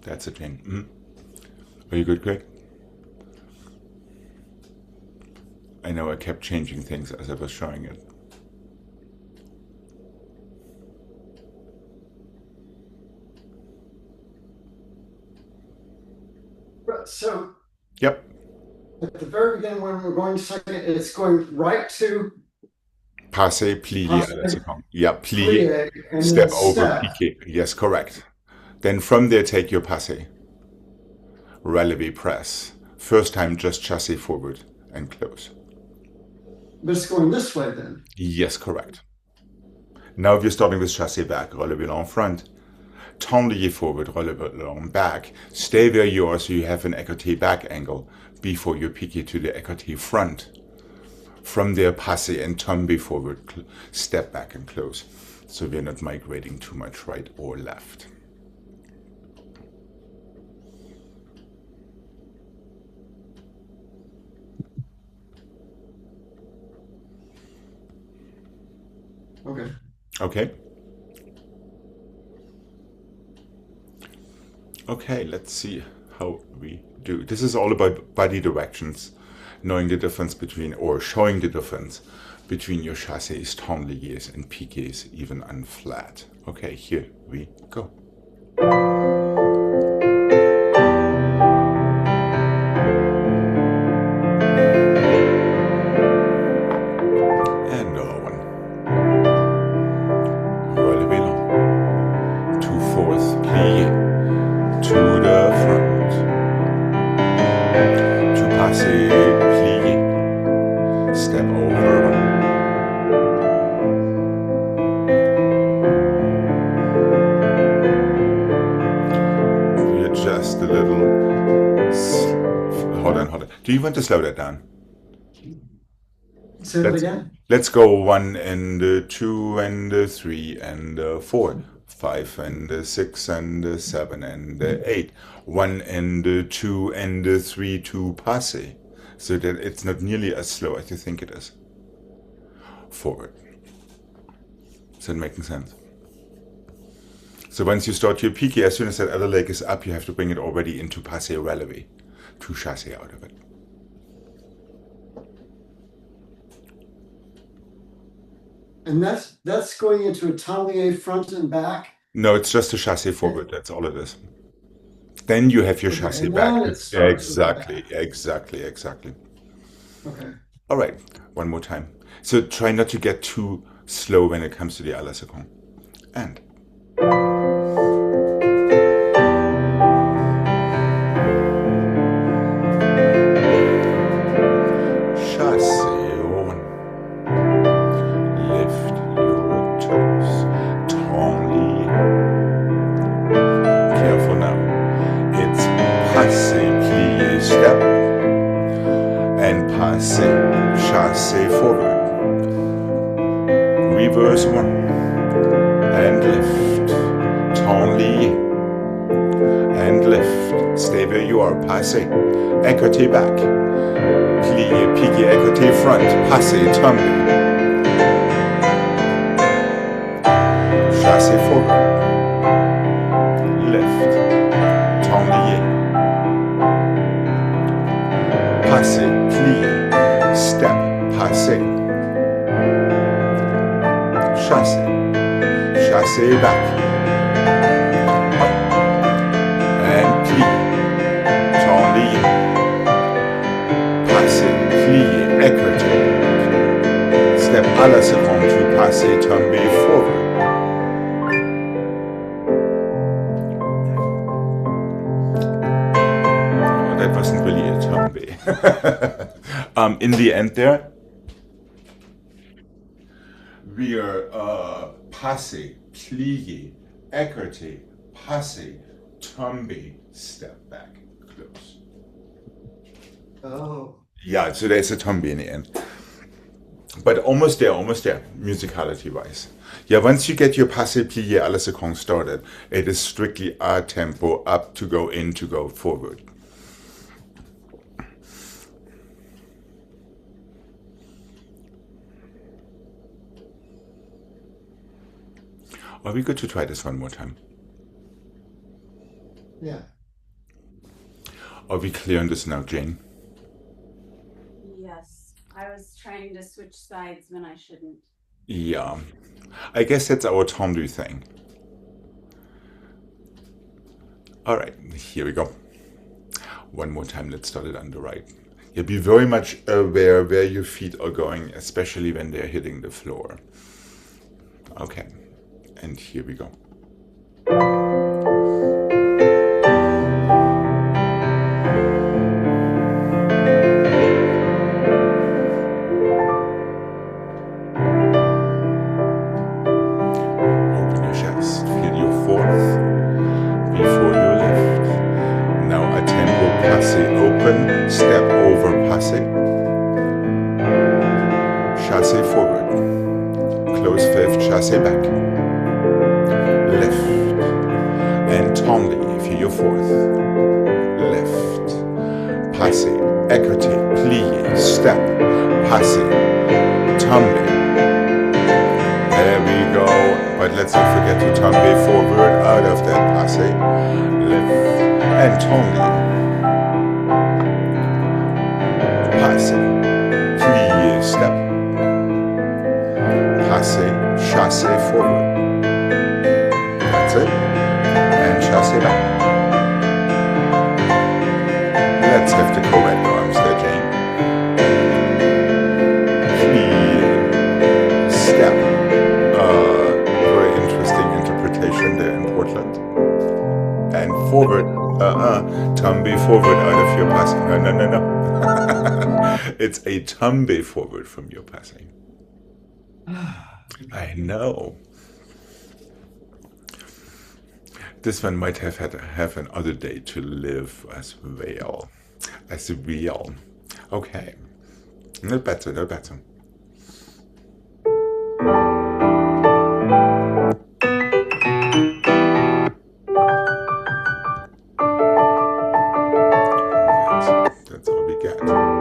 [SPEAKER 1] That's a change. Are you good, Greg? I know I kept changing things as I was showing it.
[SPEAKER 3] So
[SPEAKER 1] Yep.
[SPEAKER 3] at the very beginning, when we're going second, it's going right to
[SPEAKER 1] Passé, plié à la
[SPEAKER 3] passé,
[SPEAKER 1] seconde. Yeah, plié.
[SPEAKER 3] plie, and
[SPEAKER 1] Step
[SPEAKER 3] then
[SPEAKER 1] over,
[SPEAKER 3] step.
[SPEAKER 1] piqué. Yes, correct. Then from there, take your passé. Relevé, press. First time, just chassé forward and close.
[SPEAKER 3] But it's going this way then.
[SPEAKER 1] Yes, correct. Now if you're starting with chassé back, relevé long front, tendre forward, relevé long back, stay where you are so you have an écarté back angle before you piqué to the écarté front. From there, passé and tombe forward, step back and close. So we're not migrating too much right or left.
[SPEAKER 3] Okay.
[SPEAKER 1] Okay. Okay, let's see how we do. This is all about body directions, knowing the difference between, or showing the difference between your chassés, tendres, and piqués, even unflat. Okay, here we go. And another one. Relevé long. 2/4 plié to the front. To passé, plié. Step over one. Just a little. Hold on. Do you want to slow that down?
[SPEAKER 3] Say it again.
[SPEAKER 1] Let's go 1 and 2 and 3 and 4, 5 and 6 and 7 and 8. 1 and 2 and 3 to passé, so that it's not nearly as slow as you think it is. Forward. Is that making sense? So once you start your piqué, as soon as that other leg is up, you have to bring it already into passé relevé to chassé out of it.
[SPEAKER 3] And that's going into a tablier front and back.
[SPEAKER 1] No, it's just a chassé forward. That's all it is. Then you have your
[SPEAKER 3] Okay,
[SPEAKER 1] chassé
[SPEAKER 3] and
[SPEAKER 1] back.
[SPEAKER 3] then it starts with the
[SPEAKER 1] Exactly.
[SPEAKER 3] Okay.
[SPEAKER 1] All right, one more time. So try not to get too slow when it comes to the à la seconde. And. Chassé one. Lift your toes. Tendez. Careful now. It's passé, plié, step. And passé, chassé forward. Reverse one. And lift. Tendez. And lift. Stay where you are. Passé. Écarté back. Plié, piqué, écarté front. Passé, tombe. Chassé forward. Lift. Tendez. Passé, plié. Step. Passé. Chassé. Chassé back. And plié. Tendez. Passé, plié, écarté. Step à la seconde to passé, tomber forward. Oh, that wasn't really a tombe. In the end there, we are passé, plié, écarté, passé, tomber, step back, close.
[SPEAKER 3] Oh.
[SPEAKER 1] Yeah, so there's a tombe in the end. But almost there, musicality-wise. Yeah, once you get your passé, plié, à la seconde started, it is strictly a tempo, up to go in, to go forward. Are we good to try this one more time?
[SPEAKER 3] Yeah.
[SPEAKER 1] Are we clear on this now, Jane?
[SPEAKER 2] Yes, I was trying to switch sides when I shouldn't.
[SPEAKER 1] Yeah. I guess that's our tendu thing. All right, here we go. One more time, let's start it on the right. Yeah, be very much aware where your feet are going, especially when they're hitting the floor. Okay, and here we go. Open your chest, feel your fourth before your lift. Now a tempo passe open, step over passe. Chasse forward. Close fifth, chasse back. Lift. And tendez, feel your fourth. Lift. Passe, écarté, plié, step, passe, tombe. There we go. But let's not forget to tombe forward out of that passe. Lift. And tombe. Passe. Plié, step. Passe, chasse forward. That's it. And chasse back. Let's lift the correct arms there, Jane. Plie, step. Very interesting interpretation there in Portland. And forward, tumbe forward out of your passing. No. It's a tumbe forward from your passing. I know. This one might have another day to live as well. As real. Okay. No better. That's all we get. No.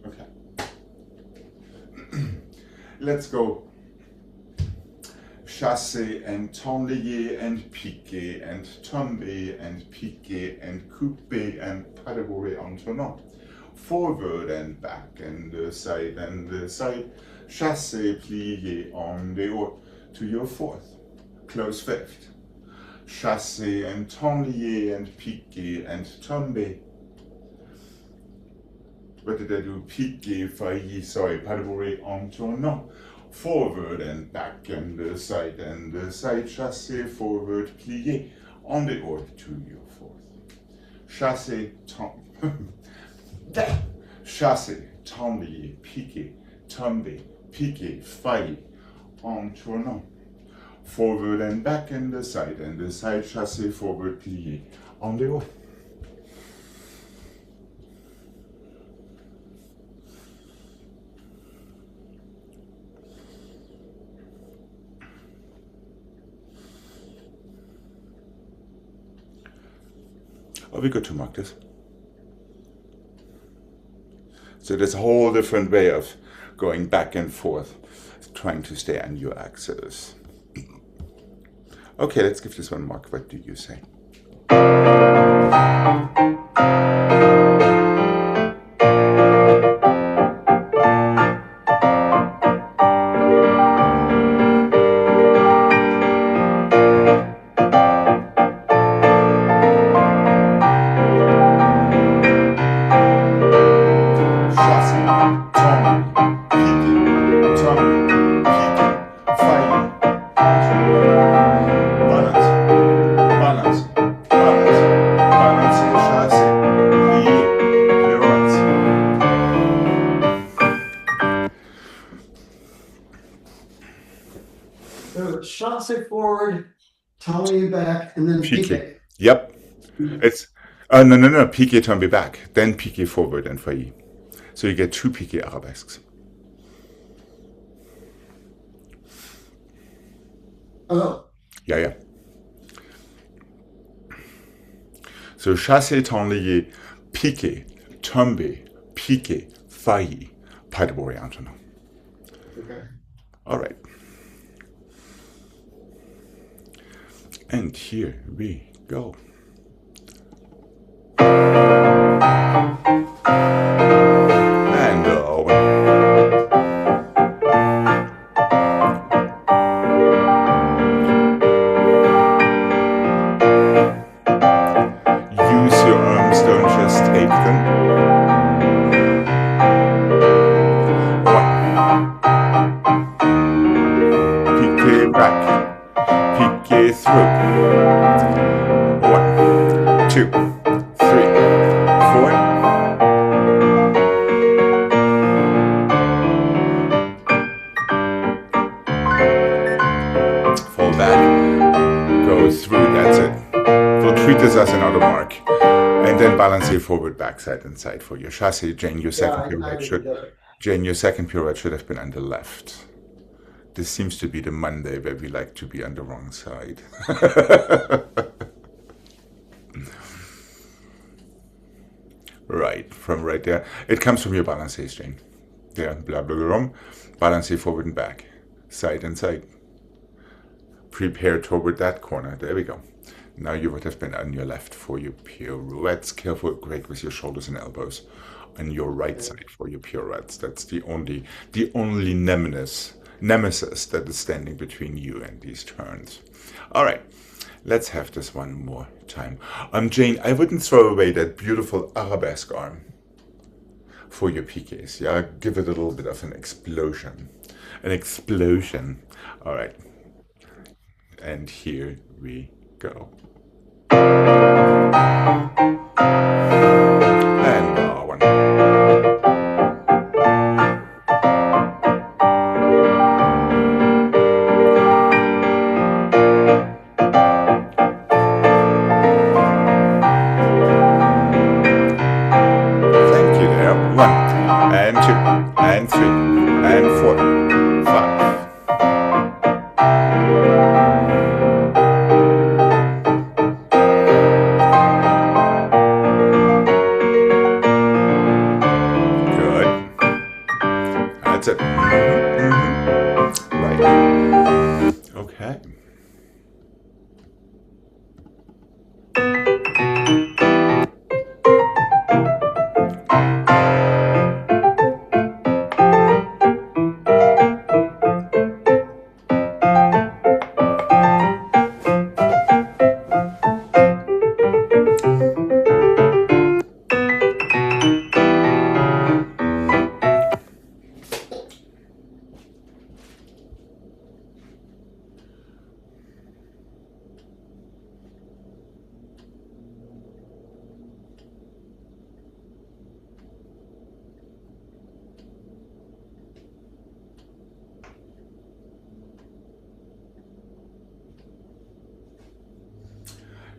[SPEAKER 1] Okay. Let's go. Chasse and tendez and piqué and tombe and piqué and coupe and paddle en tournant. Forward and back and the side and the side. Chasse, plié en dehors to your fourth. Close fifth. Chasse and tendez and piqué and tombe. What did I do? Piqué, failli, sorry, paddle en tournant. Forward and back and the side, chasse, forward, plié, en dehors to your fourth. Chasse, chasse, tendez, piqué, tombe, piqué, failli, en tournant. Forward and back and the side, chasse, forward, plié, en dehors. Are we good to mark this? So there's a whole different way of going back and forth, trying to stay on your axis. Okay, let's give this one a mark. What do you say?
[SPEAKER 3] So chassé forward, tablier back, and then
[SPEAKER 1] Piqué.
[SPEAKER 3] piqué.
[SPEAKER 1] Yep. It's no, piqué tombé back, then piqué forward and failli. So you get two piqué arabesques.
[SPEAKER 3] Oh,
[SPEAKER 1] Yeah. So chassé, tenlier, piqué, tombé, piqué, failli, pas de bourré maintenant.
[SPEAKER 3] okay.
[SPEAKER 1] All right. And here we go. And use your arms, don't just tape them. One. Piqué back. Piqué through. 1, 2, 3, 4. Fall back. Go through. That's it. We'll treat this as another mark. And then balance your forward, back, side, and side for your chassé. Jane, your second pirouette should have been on the left. This seems to be the Monday where we like to be on the wrong side. Right, from right there. It comes from your balancé string. There, blah, blah, blah. Balancé forward and back. Side and side. Prepare toward that corner. There we go. Now you would have been on your left for your pirouettes. Careful, Gregg, with your shoulders and elbows. On your right side for your pirouettes. That's the only nemesis that is standing between you and these turns. All right, let's have this one more time. Jane, I wouldn't throw away that beautiful arabesque arm for your piqués. Yeah, give it a little bit of an explosion. All right, and here we go. And one. Thank you there. 1 and 2 and 3 and 4, 5. That's it. Right. Okay.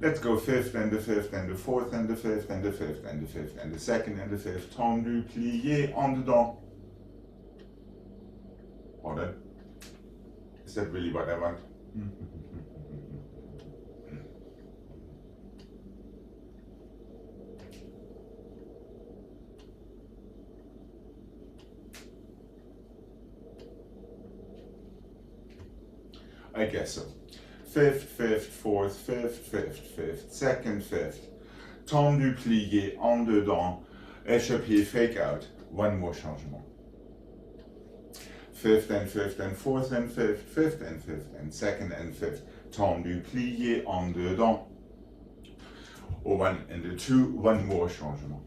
[SPEAKER 1] Let's go fifth and the fifth and the fourth and the fifth and the fifth and the fifth and the second and the fifth. Tendu, plié, en dedans. Pardon? Is that really what I want? I guess so. Fifth, fifth, fourth, fifth, fifth, fifth, second, fifth. Tendu, plié, en dedans. Échappé, fake out. One more changement. Fifth and fifth and fourth and fifth, fifth and fifth and second and fifth. Tendu, plié, en dedans. 1 and the 2, one more changement.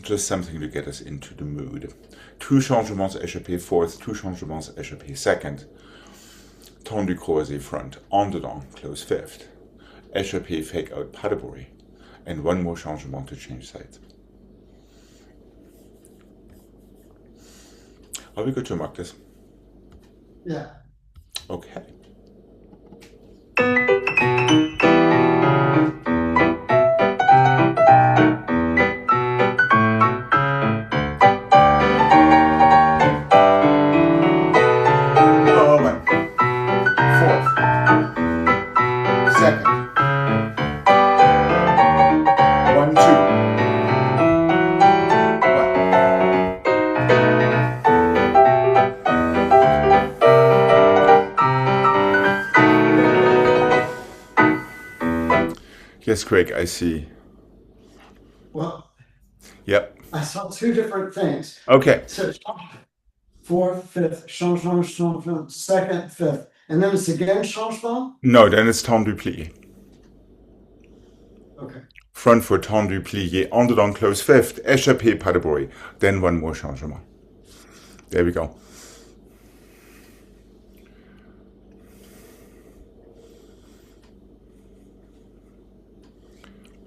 [SPEAKER 1] Just something to get us into the mood. 2 changements échappé fourth, 2 changements échappé second. Tendu croisé front, en dedans, close fifth. Échappé fake out pas de bourré. And one more changement to change sides. Are we good to mark this?
[SPEAKER 3] Yeah.
[SPEAKER 1] Okay. One, fourth, second, 1, 2, 1. Yes, Gregg, I see.
[SPEAKER 3] Well,
[SPEAKER 1] Yep.
[SPEAKER 3] I saw two different things.
[SPEAKER 1] Okay.
[SPEAKER 3] So fourth, fifth, changement, changement, second, fifth, and then it's again changement.
[SPEAKER 1] No, then it's tendu plié.
[SPEAKER 3] Okay.
[SPEAKER 1] Front foot tendu plié, underdone close fifth, échappé pas de bruit. Then one more changement. There we go.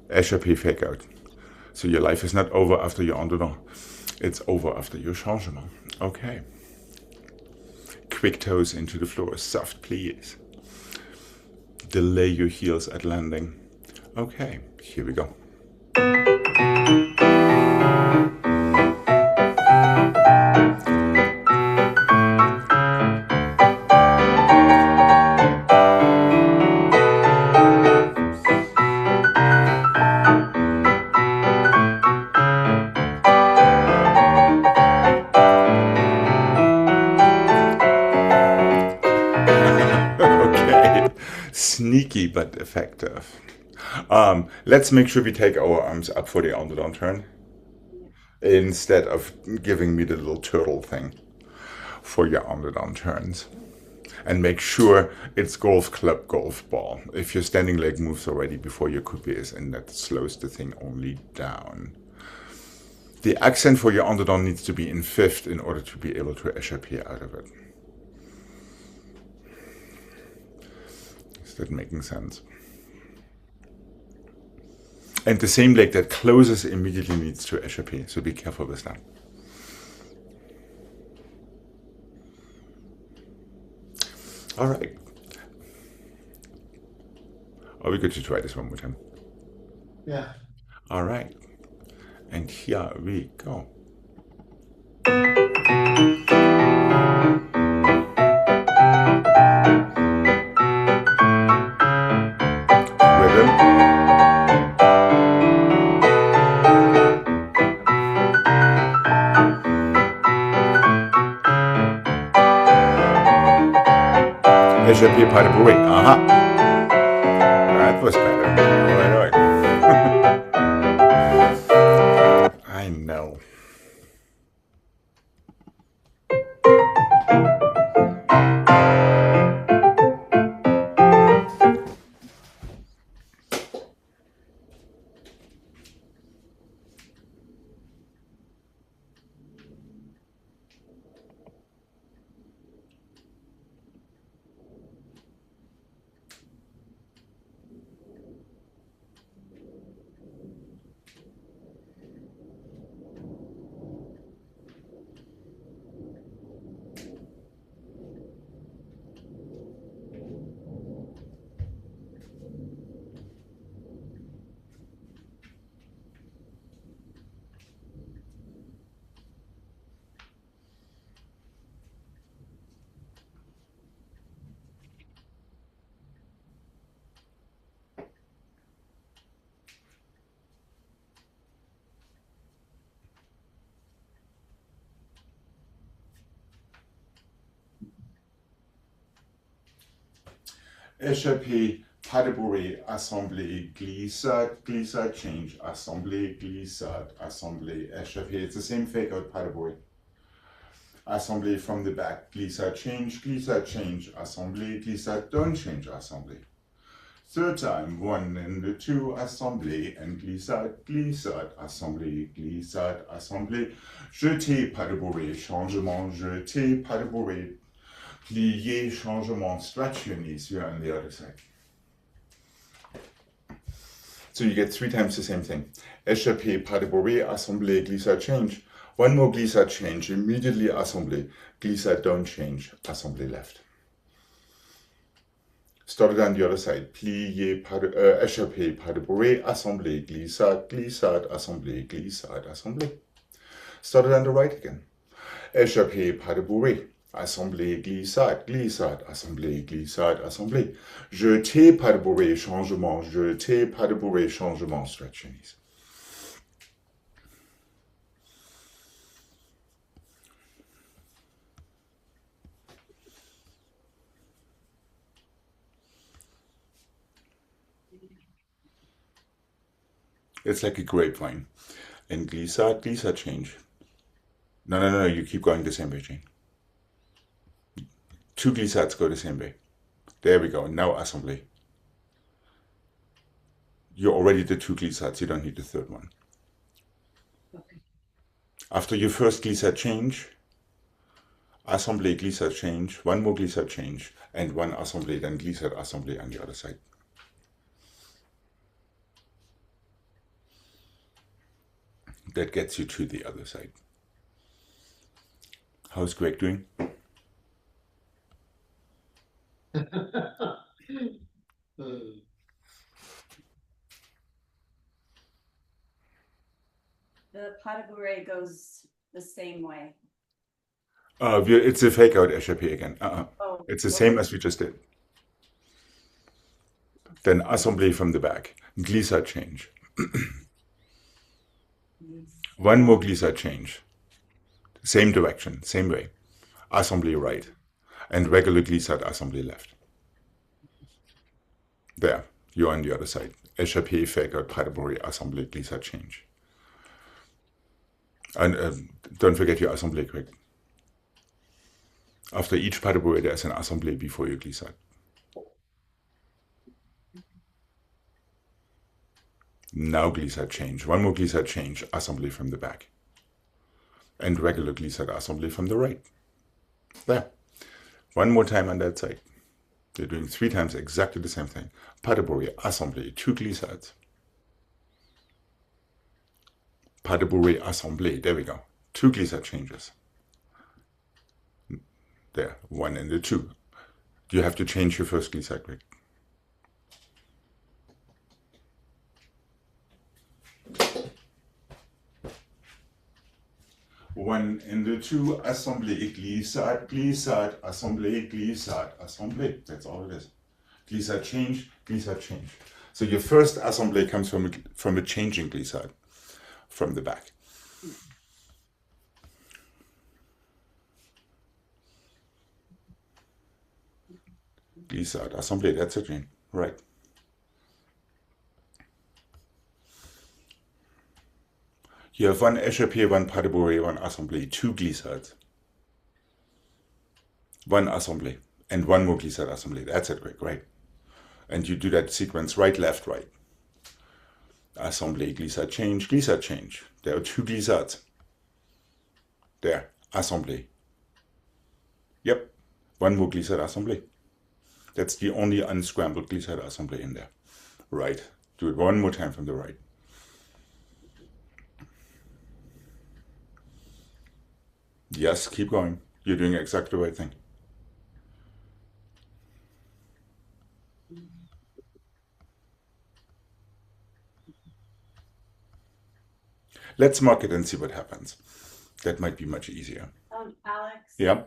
[SPEAKER 1] Échappé fake out. So your life is not over after your underdone. It's over after your changement. Okay. Quick toes into the floor, soft pliés. Delay your heels at landing. Okay, here we go. Okay, sneaky but effective. Let's make sure we take our arms up for the underdone turn instead of giving me the little turtle thing for your underdone turns. And make sure it's golf club, golf ball. If your standing leg moves already before your coupe is in, that slows the thing only down. The accent for your underdone needs to be in fifth in order to be able to échapper out of it. Is that making sense? And the same leg that closes immediately needs to échapper, so be careful with that. All right. Are we good to try this one more time?
[SPEAKER 3] Yeah.
[SPEAKER 1] All right. And here we go. Rhythm. Échappé pas de bruit. Aha. That was better. All right. I know. Échappé, pas de bruit, assemblée, glissade, glissade, change, assemblée, glissade, assemblée, échappé. It's the same fake out, pas de bruit. Assemblée from the back, glissade, change, assemblée, glissade, don't change, assemblée. Third time, 1 and 2, assemblée, and glissade, glissade, assemblée, glissade, assemblée. Jeté, pas de bruit, changement, jeté, pas de bruit. Plié, changement, stretch your knees here on the other side. So you get 3 times the same thing. Échappé, pas de bruit, assemblée, glissade, change. One more glissade change, immediately assemblée. Glissade don't change, assemblée left. Start it on the other side. Plié, échappé, pas de bourrée, assemblée, glissade, glissade, assemblée, glissade, assemblée. Start it on the right again. Échappé, pas de bourrée. Assemblée, glissade, glissade, assemblée, glissade, assemblée. Jeté, pas de bourrée, changement. Jeté, pas de bourrée, changement. Stretch your knees. It's like a grapevine. And glissade, glissade change. No, you keep going the same way, Jane. 2 glissades go the same way. There we go, now assemblée. You already did 2 glissades, you don't need the third one.
[SPEAKER 2] Okay.
[SPEAKER 1] After your first glissade change, assemblée, glissade change, 1 more glissade change, and 1 assemblée, then glissade, assemblée on the other side. That gets you to the other side. How's Gregg doing?
[SPEAKER 2] The pas de bourrée goes the same way.
[SPEAKER 1] It's a fake out échappé again.
[SPEAKER 2] Oh,
[SPEAKER 1] It's the same as we just did. Then assemblée from the back. Glissade change. 1 more glissade change. Same direction, same way. Assemblée right. And regular glissade, assemblée left. There, you're on the other side. Échappé, fake out, pas de bourrée, assemblée, glissade change. And don't forget your assemblée, Gregg. After each pas de bourrée, there's an assemblée before your glissade. Now glissade change. 1 more glissade change, assemblée from the back. And regular glissade, assemblée from the right. There. 1 more time on that side. You're doing 3 times exactly the same thing. Pas de bourrée, assemblée, 2 glissades. Pas de bourrée, assemblée, there we go. 2 glissade changes. There, 1 and the 2. You have to change your first glissade, Gregg. One and the 2, assemblée, glissade, glissade, assemblée, glissade, assemblée. That's all it is. Glissade change, glissade change. So your first assemblée comes from a changing glissade from the back. Glissade, assemblée, that's it, Jane. Right. You have 1 échappé, 1 pas de bourrée, 1 assemblée, 2 glissades. 1 assemblée, and 1 more glissade assemblée. That's it, Gregg, right? And you do that sequence right, left, right. Assemblée, glissade change, glissade change. There are 2 glissades. There, assemblée. Yep, 1 more glissade assemblée. That's the only unscrambled glissade assemblée in there. Right, do it 1 more time from the right. Yes, keep going. You're doing exactly the right thing. Let's mark it and see what happens. That might be much easier.
[SPEAKER 2] Alex?
[SPEAKER 1] Yeah.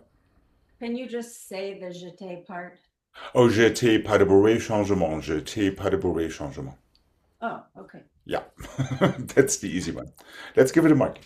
[SPEAKER 2] Can you just say the jeté part?
[SPEAKER 1] Oh, jeté, pas de bourrée, changement. Jeté, pas de bourrée, changement.
[SPEAKER 2] Oh, okay.
[SPEAKER 1] Yeah, that's the easy one. Let's give it a mark.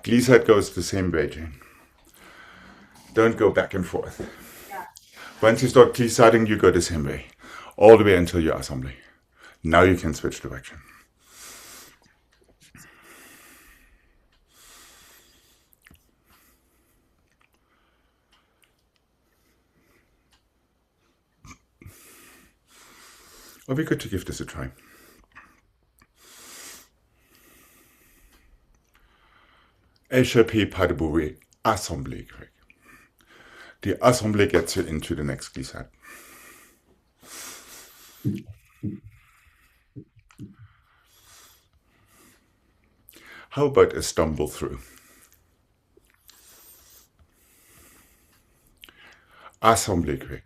[SPEAKER 1] Glissade goes the same way, Jane. Don't go back and forth.
[SPEAKER 2] Yeah.
[SPEAKER 1] Once you start glissading, you go the same way. All the way until your assembly. Now you can switch direction. It'll be good to give this a try. Échappée pas de bruit, assemblée, Gregg. The assemblée gets you into the next glissade. How about a stumble through? Assemblée, Gregg.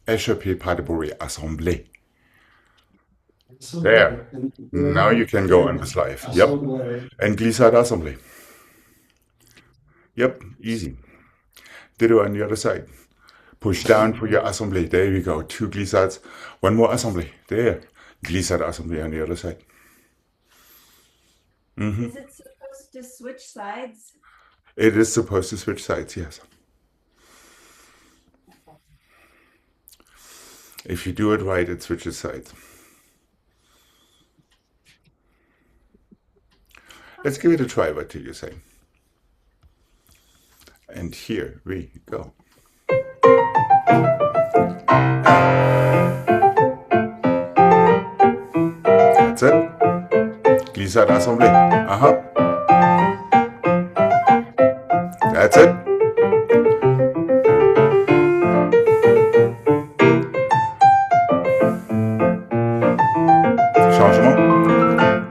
[SPEAKER 1] Échappée pas de bruit, assemblée. There. Now you can go on this live. Yep. And glissade assemblée. Yep, easy. Ditto on the other side. Push down for your assemblée. There you go. 2 glissades. One more assemblée. There. Glissade assemblée on the other side.
[SPEAKER 2] Is it supposed to switch sides?
[SPEAKER 1] It is supposed to switch sides, yes. If you do it right, it switches sides. Let's give it a try. What do you say? And here we go. That's it. Glissade assemblée. That's it. Changement.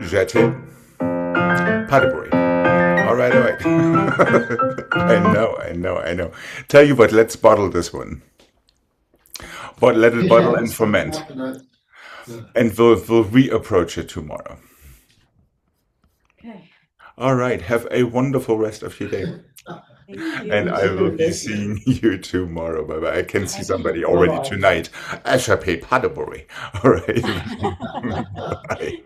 [SPEAKER 1] Jeté. Pas de bruit. All right. I know. Tell you what, let's bottle this one. But let it bottle and ferment. And we'll reapproach it tomorrow.
[SPEAKER 2] Okay.
[SPEAKER 1] All right. Have a wonderful rest of your day.
[SPEAKER 2] Thank you.
[SPEAKER 1] And I will be seeing you tomorrow. Bye-bye. I can see somebody already tonight. Échappée pas de bruit. All right. Bye.